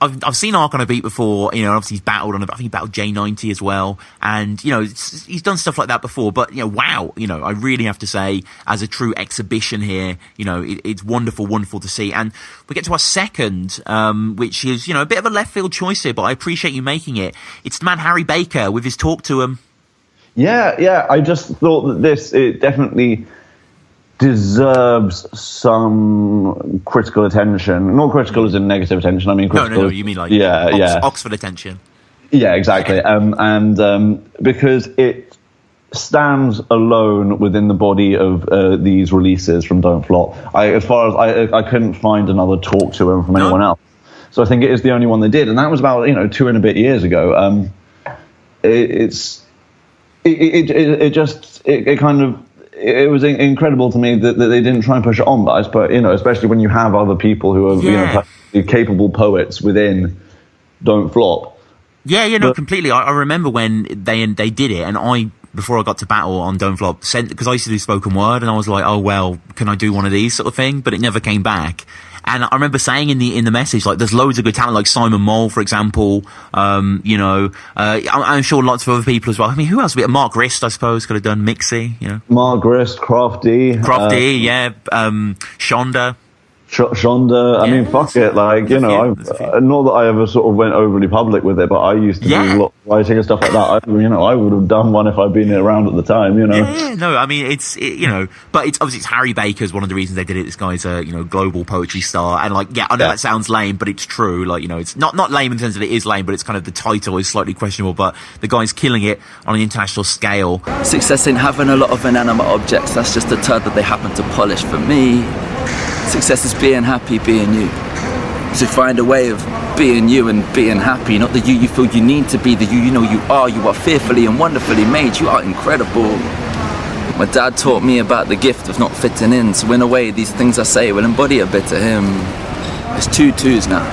I've seen Ark on a beat before, obviously he's battled I think he battled J90 as well. And, he's done stuff like that before, but, wow, I really have to say, as a true exhibition here, it's wonderful to see. And we get to our second, which is, a bit of a left field choice here, but I appreciate you making it. It's the man Harry Baker with his Talk to Him. Yeah, I just thought that it definitely deserves some critical attention. Not critical as in negative attention, I mean critical. No, you mean like Oxford attention. Yeah, exactly. And because it stands alone within the body of these releases from Don't Flop. I couldn't find another Talk to Him from anyone else, so I think it is the only one they did, and that was about 2 and a bit years ago. It's it was incredible to me that they didn't try and push it on. But I suppose, especially when you have other people who are capable poets within Don't Flop. Yeah, completely. I remember when they did it, and before I got to battle on Don't Flop, because I used to do spoken word, and I was like, oh well, can I do one of these sort of thing? But it never came back. And I remember saying in the message, like, there's loads of good talent, like Simon Mole, for example. I'm sure lots of other people as well. I mean, who else? Mark Rist, I suppose, could have done Mixie. Mark Rist, Crofty, Shonda. Shonda, I mean, fuck it, like, not that I ever sort of went overly public with it, but I used to do a lot of writing and stuff like that. I would have done one if I'd been around at the time, Yeah, no, I mean, but it's obviously it's Harry Baker's one of the reasons they did it. This guy's a, global poetry star, and I know that sounds lame, but it's true. Like, it's not lame in the sense that it is lame, but it's kind of the title is slightly questionable, but the guy's killing it on an international scale. Success ain't having a lot of inanimate objects, that's just a turd that they happen to polish. For me, success is being happy, being you. So find a way of being you and being happy, not the you feel you need to be, the you know you are. You are fearfully and wonderfully made, you are incredible. My dad taught me about the gift of not fitting in, so in a way these things I say will embody a bit of him. There's 2 twos now.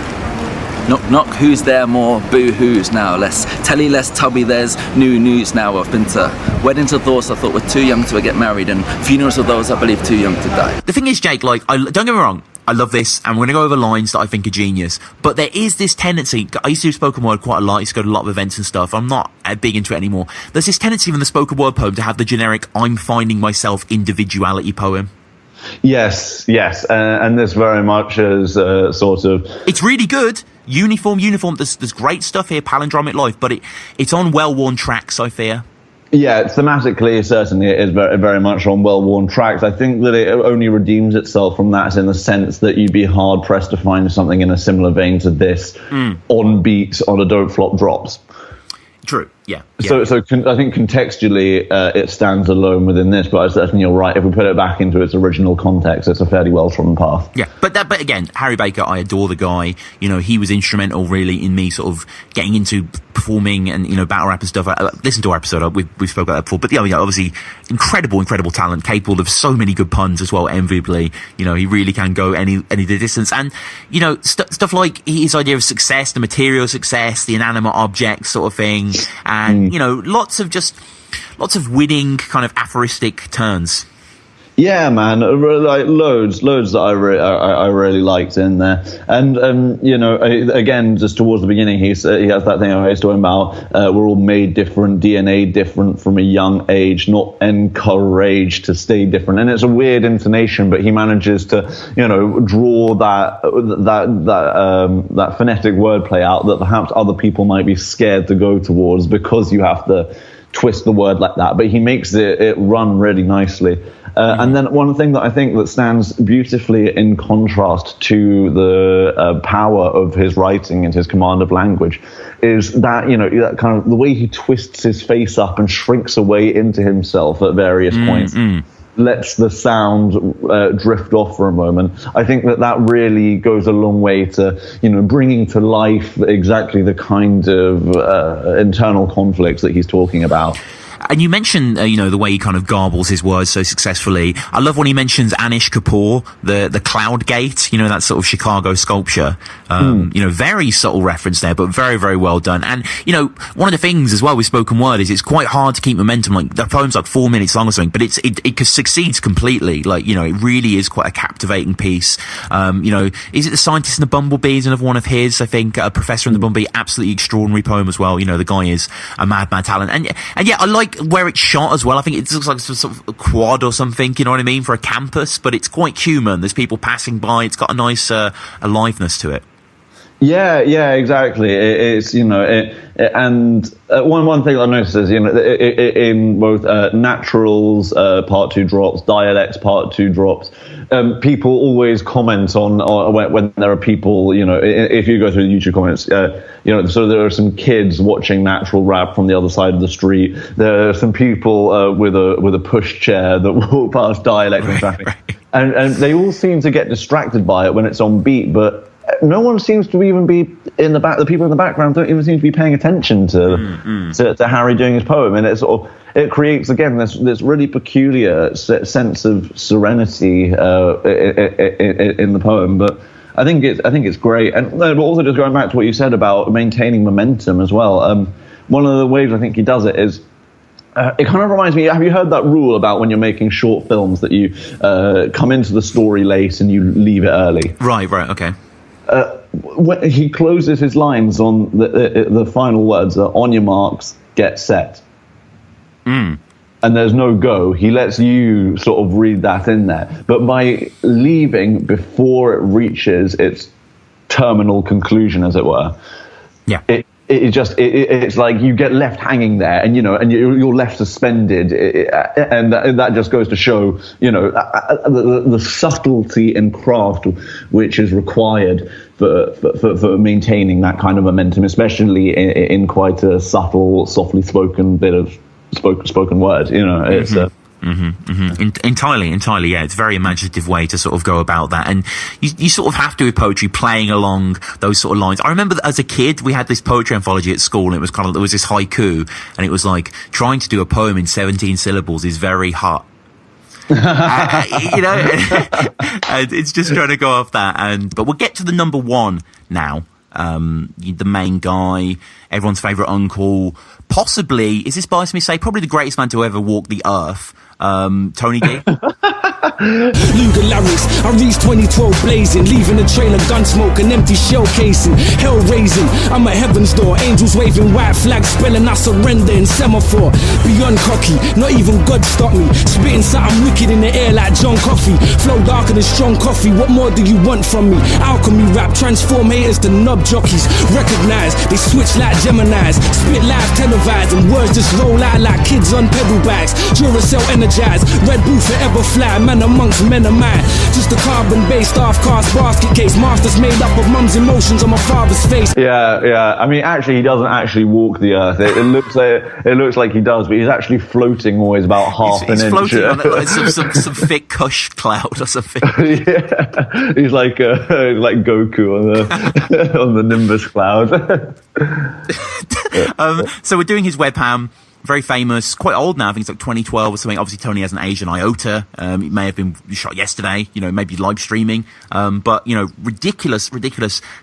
Knock knock, who's there more? Boo hoo's now. Less telly, less tubby, there's new news now. I've been to weddings of those I thought were too young to get married, and funerals of those I believe too young to die. The thing is, Jake, like, don't get me wrong, I love this, and we're going to go over lines that I think are genius, but there is this tendency, I used to do spoken word quite a lot, I used to go to a lot of events and stuff, I'm not big into it anymore. There's this tendency in the spoken word poem to have the generic I'm finding myself individuality poem. Yes, and this very much is sort of... It's really good. Uniform. There's great stuff here, palindromic life, but it's on well-worn tracks, I fear. Yeah, thematically, certainly it is very, very much on well-worn tracks. I think that it only redeems itself from that in the sense that you'd be hard-pressed to find something in a similar vein to this on beat on a Don't Flop drops. True, yeah. So I think contextually it stands alone within this, but certainly you're right. If we put it back into its original context, it's a fairly well-trodden path. Yeah, but again, Harry Baker, I adore the guy. He was instrumental really in me sort of getting into performing and battle rap and stuff. I listened to our episode, we've spoken about that before. But obviously incredible talent, capable of so many good puns as well. Enviably, he really can go any distance. And stuff like his idea of success, the material success, the inanimate object sort of thing. And, lots of winning kind of aphoristic turns. Yeah, man, like loads that I really liked in there. And, again, just towards the beginning, he has that thing I was talking about, we're all made different, DNA different from a young age, not encouraged to stay different. And it's a weird intonation, but he manages to, draw that phonetic wordplay out that perhaps other people might be scared to go towards because you have to twist the word like that. But he makes it run really nicely. And then one thing that I think that stands beautifully in contrast to the power of his writing and his command of language is that, that kind of the way he twists his face up and shrinks away into himself at various points, lets the sound drift off for a moment. I think that really goes a long way to, bringing to life exactly the kind of internal conflicts that he's talking about. And you mentioned, the way he kind of garbles his words so successfully. I love when he mentions Anish Kapoor, the Cloud Gate, that sort of Chicago sculpture. Very subtle reference there, but very, very well done. And, one of the things as well with spoken word is it's quite hard to keep momentum. Like, the poem's like 4 minutes long or something, but it succeeds completely. Like, it really is quite a captivating piece. Is it The Scientist and the Bumblebee is another one of his, I think, Professor and the Bumblebee, absolutely extraordinary poem as well. The guy is a mad talent. And yeah, I like where it's shot as well. I think it looks like some sort of a quad or something, you know what I mean, for a campus, but it's quite human. There's people passing by. It's got a nice aliveness to it. Yeah, exactly. It's and one thing I noticed is in both naturals part 2 drops, dialects part 2 drops, people always comment on when there are people, if you go through the YouTube comments, so there are some kids watching natural rap from the other side of the street. There are some people with a push chair that walk past dialect and traffic, and they all seem to get distracted by it when it's on beat, but no one seems to even be in the back. The people in the background don't even seem to be paying attention to Harry doing his poem, and it creates again this really peculiar sense of serenity in the poem. But I think it's great, and also just going back to what you said about maintaining momentum as well. One of the ways I think he does it is. It kind of reminds me, have you heard that rule about when you're making short films that you come into the story late and you leave it early? Right, okay. When he closes his lines on the final words are, on your marks, get set. And there's no go. He lets you sort of read that in there. But by leaving before it reaches its terminal conclusion, as it were, it's like you get left hanging there, and you're left suspended, and that just goes to show the subtlety and craft which is required for maintaining that kind of momentum, especially in quite a subtle, softly spoken bit of spoken word. It's Entirely, yeah. It's a very imaginative way to sort of go about that, and you sort of have to with poetry playing along those sort of lines. I remember that as a kid we had this poetry anthology at school, and it was there was this haiku, and it was like trying to do a poem in 17 syllables is very hard. And it's just trying to go off that, but we'll get to the number one now. The main guy, everyone's favourite uncle, possibly, is this biased me to say, probably the greatest man to ever walk the earth, Tony G. Luger Larry's, I reached 2012 blazing, leaving a trail of gun smoke and empty shell casing, hell raising, I'm at heaven's door, angels waving white flags, spelling I surrender in semaphore, beyond cocky, not even God stop me, spitting something wicked in the air like John Coffey, flow darker than strong coffee, what more do you want from me, alchemy rap, transform haters to knob jockeys, recognize, they switch like Geminis, spit live televised, and words just roll out like kids on pedal bags, Duracell energized, Red Bull forever fly, man amongst men of mine, just a carbon-based half-cast basket case, masters made up of mum's emotions on my father's face. Yeah. I mean, actually, he doesn't actually walk the earth. It looks like he does, but he's actually floating always about half an inch. He's floating on like some thick Kush cloud or something. Yeah, he's like Goku on the Nimbus cloud. So we're doing his webcam. Very famous, quite old now. I think it's like 2012 or something. Obviously, Tony has an Asian iota. It may have been shot yesterday. Maybe live streaming. But ridiculous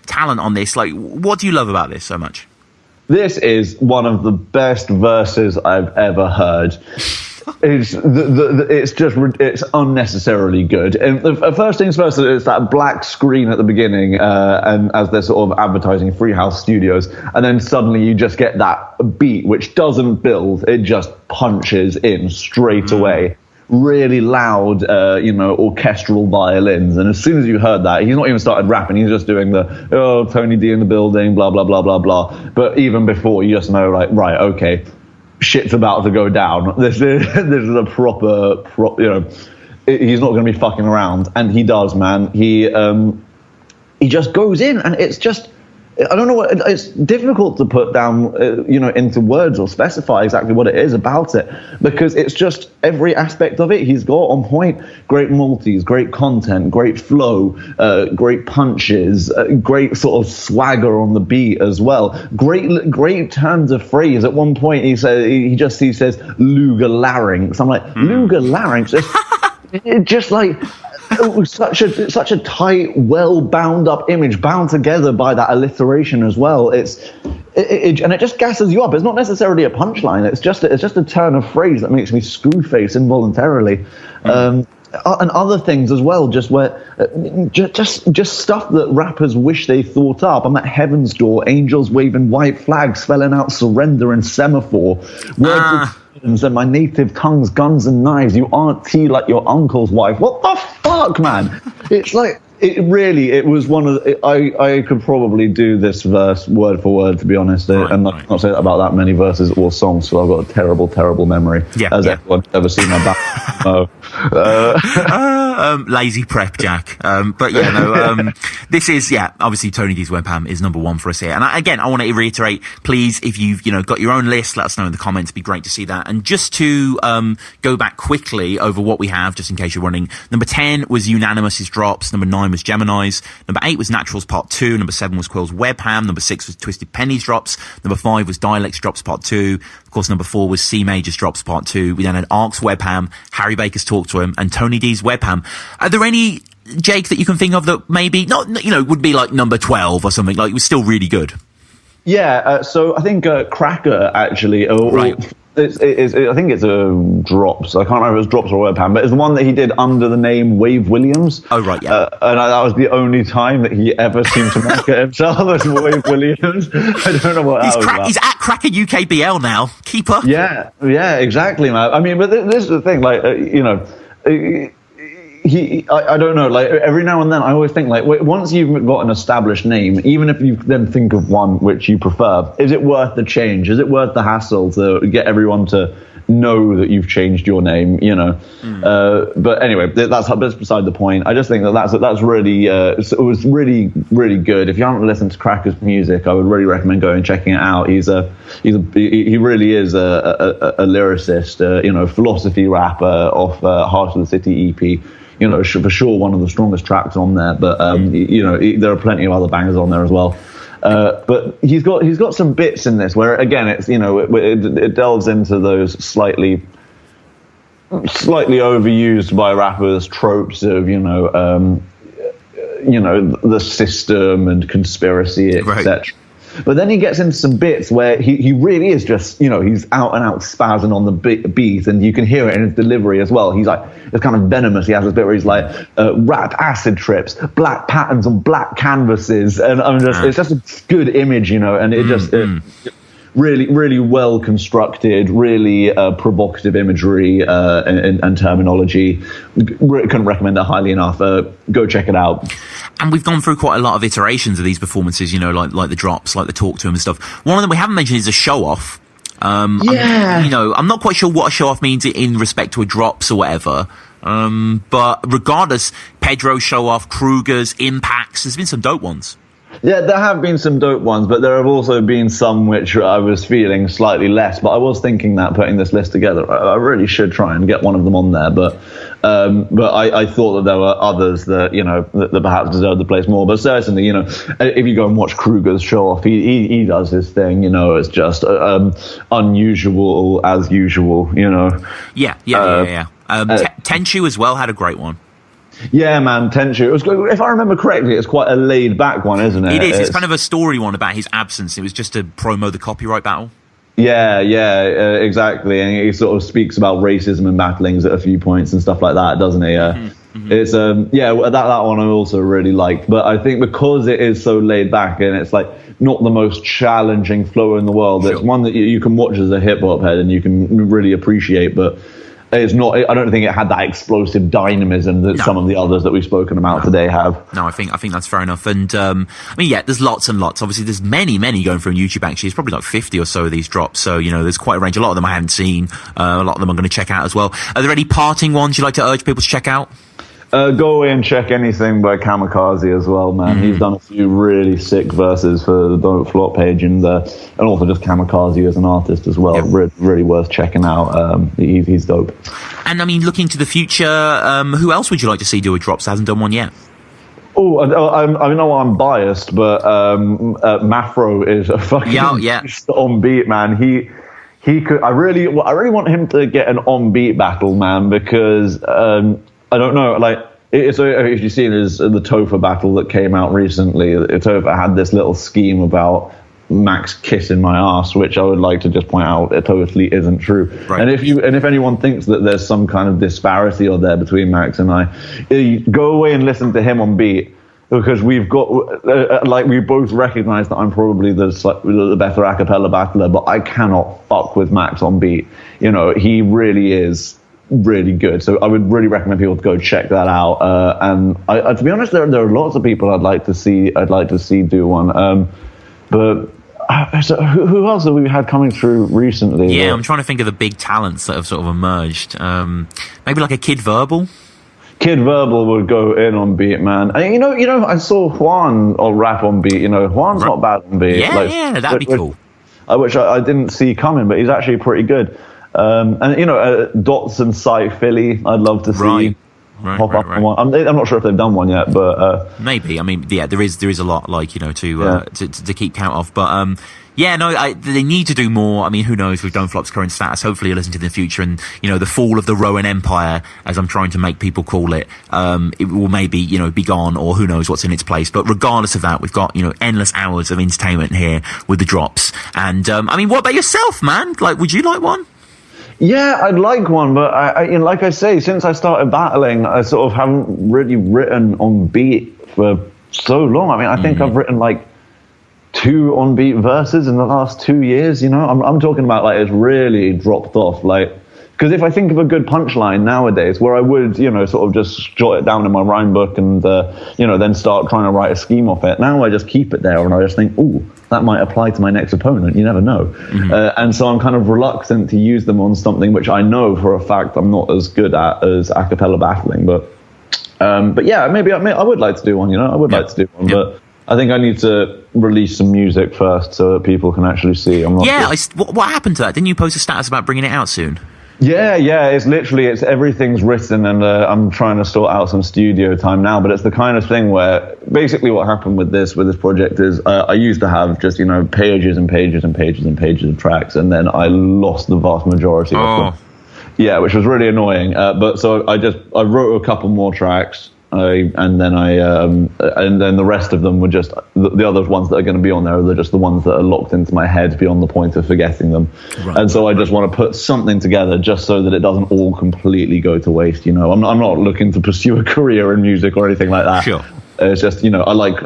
talent on this. Like, what do you love about this so much? This is one of the best verses I've ever heard. It's unnecessarily good. And the first things first, it's that black screen at the beginning, and as they're sort of advertising Freehouse Studios, and then suddenly you just get that beat which doesn't build, it just punches in straight away. Really loud, orchestral violins, and as soon as you heard that, he's not even started rapping, he's just doing the Tony D in the building, blah blah blah blah blah. But even before, you just know, like, right, okay, shit's about to go down. This is a proper, he's not going to be fucking around, and he does, man. He just goes in, and it's just, I don't know it's difficult to put down, into words or specify exactly what it is about it, because it's just every aspect of it he's got on point. Great multis, great content, great flow, great punches, great sort of swagger on the beat as well. Great turns of phrase. At one point he says Luger larynx. I'm like, Luger larynx? It's just like, it was such a tight, well bound up image, bound together by that alliteration as well. And it just gasses you up. It's not necessarily a punchline. It's just a turn of phrase that makes me screw face involuntarily. And other things as well, just stuff that rappers wish they thought up. I'm at heaven's door, angels waving white flags, spelling out surrender and semaphore. And my native tongue's guns and knives. You aren't tea like your uncle's wife. What the fuck, man? It's like, it was one of the, I could probably do this verse word for word, to be honest, and I can't say that about that many verses or songs, so I've got a terrible memory. Everyone's ever seen my back. No. Lazy prep, Jack. But yeah, no, this is, obviously Tony D's webcam is number one for us here. And I want to reiterate, please, if you've, got your own list, let us know in the comments. It'd be great to see that. And just to, go back quickly over what we have, just in case you're running. Number 10 was Unanimous's drops. Number 9 was Gemini's. Number 8 was Natural's Part 2. Number 7 was Quill's webcam. Number 6 was Twisted Penny's drops. Number 5 was Dialect's drops Part 2. Of course, number 4 was C Major's drops Part 2. We then had Ark's webcam, Harry Baker's talk to him, and Tony D's webcam. Are there any, Jake, that you can think of that maybe not, would be like number 12 or something, like it was still really good? Yeah, so I think Cracker actually, right. I think it's a Drops. I can't remember if it was Drops or webcam, but it's the one that he did under the name Wave Williams. Oh, right, yeah. And that was the only time that he ever seemed to market himself as Wave Williams. I don't know what that was about. He's at Cracker UKBL now. Keep up. Yeah, exactly, man. I mean, but this is the thing, like, I don't know, like every now and then I always think, like, once you've got an established name, even if you then think of one which you prefer, is it worth the change? Is it worth the hassle to get everyone to know that you've changed your name, but anyway, that's beside the point. I just think that's really it was really, really good. If you haven't listened to Cracker's music, I would really recommend going and checking it out. He really is a lyricist, philosophy rapper off Heart of the City EP. For sure one of the strongest tracks on there, but there are plenty of other bangers on there as well. But he's got some bits in this where, again, it's it delves into those slightly overused by rappers tropes of the system and conspiracy, etc. Right. But then he gets into some bits where he really is just, he's out and out spazzing on the beat, and you can hear it in his delivery as well. He's like, it's kind of venomous. He has this bit where he's like, rap acid trips, black patterns on black canvases, and it's just a good image, and it just really, really well constructed, really provocative imagery and terminology. Couldn't recommend that highly enough. Go check it out. And we've gone through quite a lot of iterations of these performances, like the drops, like the talk to him and stuff. One of them we haven't mentioned is a show off. I'm not quite sure what a show off means in respect to a drops or whatever. But regardless, Pedro's show off, Kruger's, Impacts, there's been some dope ones. Yeah, there have been some dope ones, but there have also been some which I was feeling slightly less. But I was thinking that putting this list together, I really should try and get one of them on there. But I thought that there were others that that perhaps deserved the place more. But certainly, if you go and watch Kruger's show off, he does his thing. It's just unusual as usual. Yeah. Tenchu as well had a great one. Yeah, man, Tenchu. It was, if I remember correctly, it's quite a laid-back one, isn't it? It is. It's kind of a story one about his absence. It was just to promo the copyright battle. Yeah, exactly. And he sort of speaks about racism and battlings at a few points and stuff like that, doesn't he? It's that one I also really liked. But I think because it is so laid back and it's like not the most challenging flow in the world, sure. It's one that you can watch as a hip hop head and you can really appreciate, but it's not. I don't think it had that explosive dynamism that some of the others that we've spoken about today have. No, I think that's fair enough. And there's lots and lots. Obviously, there's many going through on YouTube. Actually, it's probably like 50 or so of these drops. So there's quite a range. A lot of them I haven't seen. A lot of them I'm going to check out as well. Are there any parting ones you'd like to urge people to check out? Go away and check anything by Kamikaze as well, man. He's done a few really sick verses for the Don't Flop page, and also just Kamikaze as an artist as well. Yep. Really worth checking out. He's dope. And looking to the future, who else would you like to see do a drops that hasn't done one yet? Oh, I know I'm biased, but Mafro is a fucking on beat, man. He could. I really want him to get an on beat battle, man, because. I don't know, like, if you've seen the Topher battle that came out recently, Topher had this little scheme about Max kissing my ass, which I would like to just point out it totally isn't true. Right. And if anyone thinks that there's some kind of disparity or there between Max and I, go away and listen to him on beat, because we've got, we both recognize that I'm probably the better a cappella battler, but I cannot fuck with Max on beat. He really is really good, so I would really recommend people to go check that out. And I, to be honest, there are lots of people I'd like to see do one. But so who else have we had coming through recently? Yeah, I'm trying to think of the big talents that have sort of emerged. Maybe like a Kid Verbal. Kid Verbal would go in on beat, man. And you know, I saw Juan rap on beat. You know, Juan's not bad on beat. Yeah, that'd be cool. Which I didn't see coming, but he's actually pretty good. And you know, Dots and Sight Philly, I'd love to see pop up on one. I'm not sure if they've done one yet, but maybe. I mean, yeah, there is a lot, like, you know, to keep count of, but yeah, no, they need to do more. I mean, who knows with Don't Flop's current status? Hopefully you'll listen to the future, and, you know, the fall of the Rowan Empire, as I'm trying to make people call it, it will maybe, you know, be gone, or who knows what's in its place. But regardless of that, we've got, you know, endless hours of entertainment here with the drops. And, I mean, what about yourself, man? Like, would you like one? Yeah, I'd like one, but I you know, like I say, since I started battling, I sort of haven't really written on beat for so long. I mean, I think I've written like 2 on beat verses in the last 2 years. You know, I'm talking about like it's really dropped off. Like, because if I think of a good punchline nowadays, where I would, you know, sort of just jot it down in my rhyme book and you know, then start trying to write a scheme off it. Now I just keep it there and I just think, ooh, that might apply to my next opponent. You never know. And so I'm kind of reluctant to use them on something which I know for a fact I'm not as good at as a cappella battling. But yeah, maybe I would like to do one. You know, I would like to do one, but I think I need to release some music first so that people can actually see. I'm not what happened to that? Didn't you post a status about bringing it out soon? Yeah, it's everything's written, and I'm trying to sort out some studio time now. But it's the kind of thing where basically what happened with this project is I used to have just, you know, pages and pages and pages and pages of tracks, and then I lost the vast majority of them. Yeah, which was really annoying. But so I wrote a couple more tracks. And then the rest of them were just the other ones that are going to be on there. They're just the ones that are locked into my head beyond the point of forgetting them. And so I just want to put something together just so that it doesn't all completely go to waste. You know, I'm not looking to pursue a career in music or anything like that. Sure. It's just, you know, I like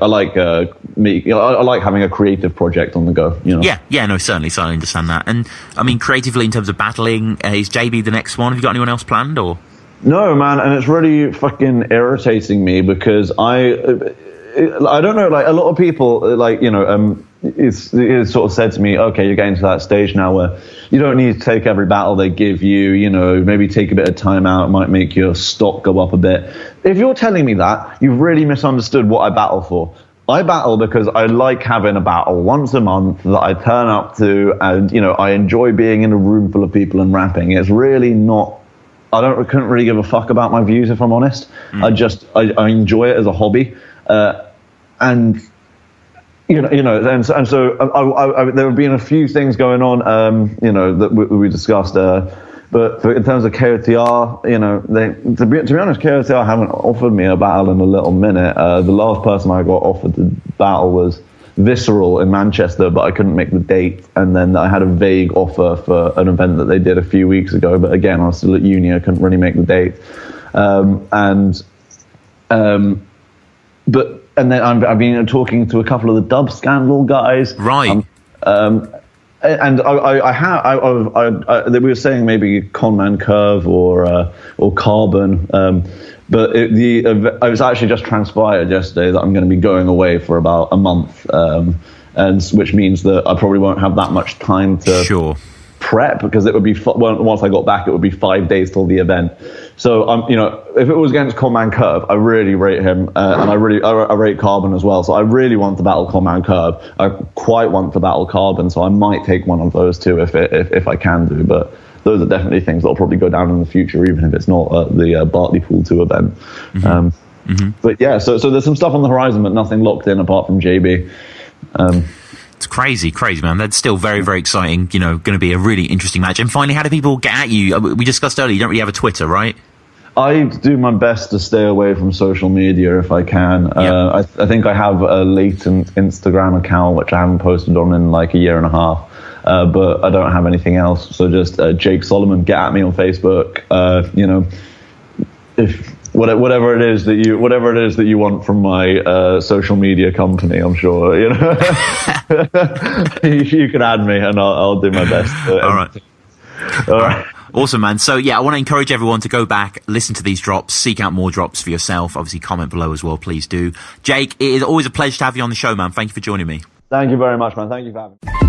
having a creative project on the go. You know. Yeah, no, certainly understand that. And I mean, creatively in terms of battling, is JB the next one? Have you got anyone else planned or? No, man, and it's really fucking irritating me because I don't know, like a lot of people, like, you know, it's sort of said to me, okay, you're getting to that stage now where you don't need to take every battle they give you, you know, maybe take a bit of time out, it might make your stock go up a bit. If you're telling me that, you've really misunderstood what I battle for. I battle because I like having a battle once a month that I turn up to, and, you know, I enjoy being in a room full of people and rapping. It's really not, I couldn't really give a fuck about my views, if I'm honest. I enjoy it as a hobby, and you know, and so there have been a few things going on, you know, that we discussed. But in terms of KOTR, you know, to be honest, KOTR haven't offered me a battle in a little minute. The last person I got offered the battle was Visceral in Manchester, but I couldn't make the date, and then I had a vague offer for an event that they did a few weeks ago, but again I was still at uni, I couldn't really make the date, but then I've been talking to a couple of the Dub Scandal guys, right? And we were saying maybe Conman Curve or Carbon. But I was actually just transpired yesterday that I'm going to be going away for about a month, and which means that I probably won't have that much time to prep, because it would be once I got back, it would be 5 days till the event. So you know, if it was against Conman Curve, I really rate him, and I rate Carbon as well. So I really want to battle Conman Curve. I quite want to battle Carbon, so I might take one of those two if I can do, but. Those are definitely things that'll probably go down in the future, even if it's not the Bartley Pool 2 event. But yeah, so there's some stuff on the horizon, but nothing locked in apart from JB. It's crazy, man. That's still very, very exciting. You know, going to be a really interesting match. And finally, how do people get at you? We discussed earlier, you don't really have a Twitter, right? I do my best to stay away from social media if I can. I think I have a latent Instagram account, which I haven't posted on in like a year and a half. But I don't have anything else. So just Jake Solomon, get at me on Facebook. You know, if whatever it is that you want from my social media company, I'm sure, you know, you can add me and I'll do my best. All right. Awesome, man. So yeah, I want to encourage everyone to go back, listen to these drops, seek out more drops for yourself. Obviously, comment below as well, please do. Jake, it is always a pleasure to have you on the show, man. Thank you for joining me. Thank you very much, man. Thank you for having me.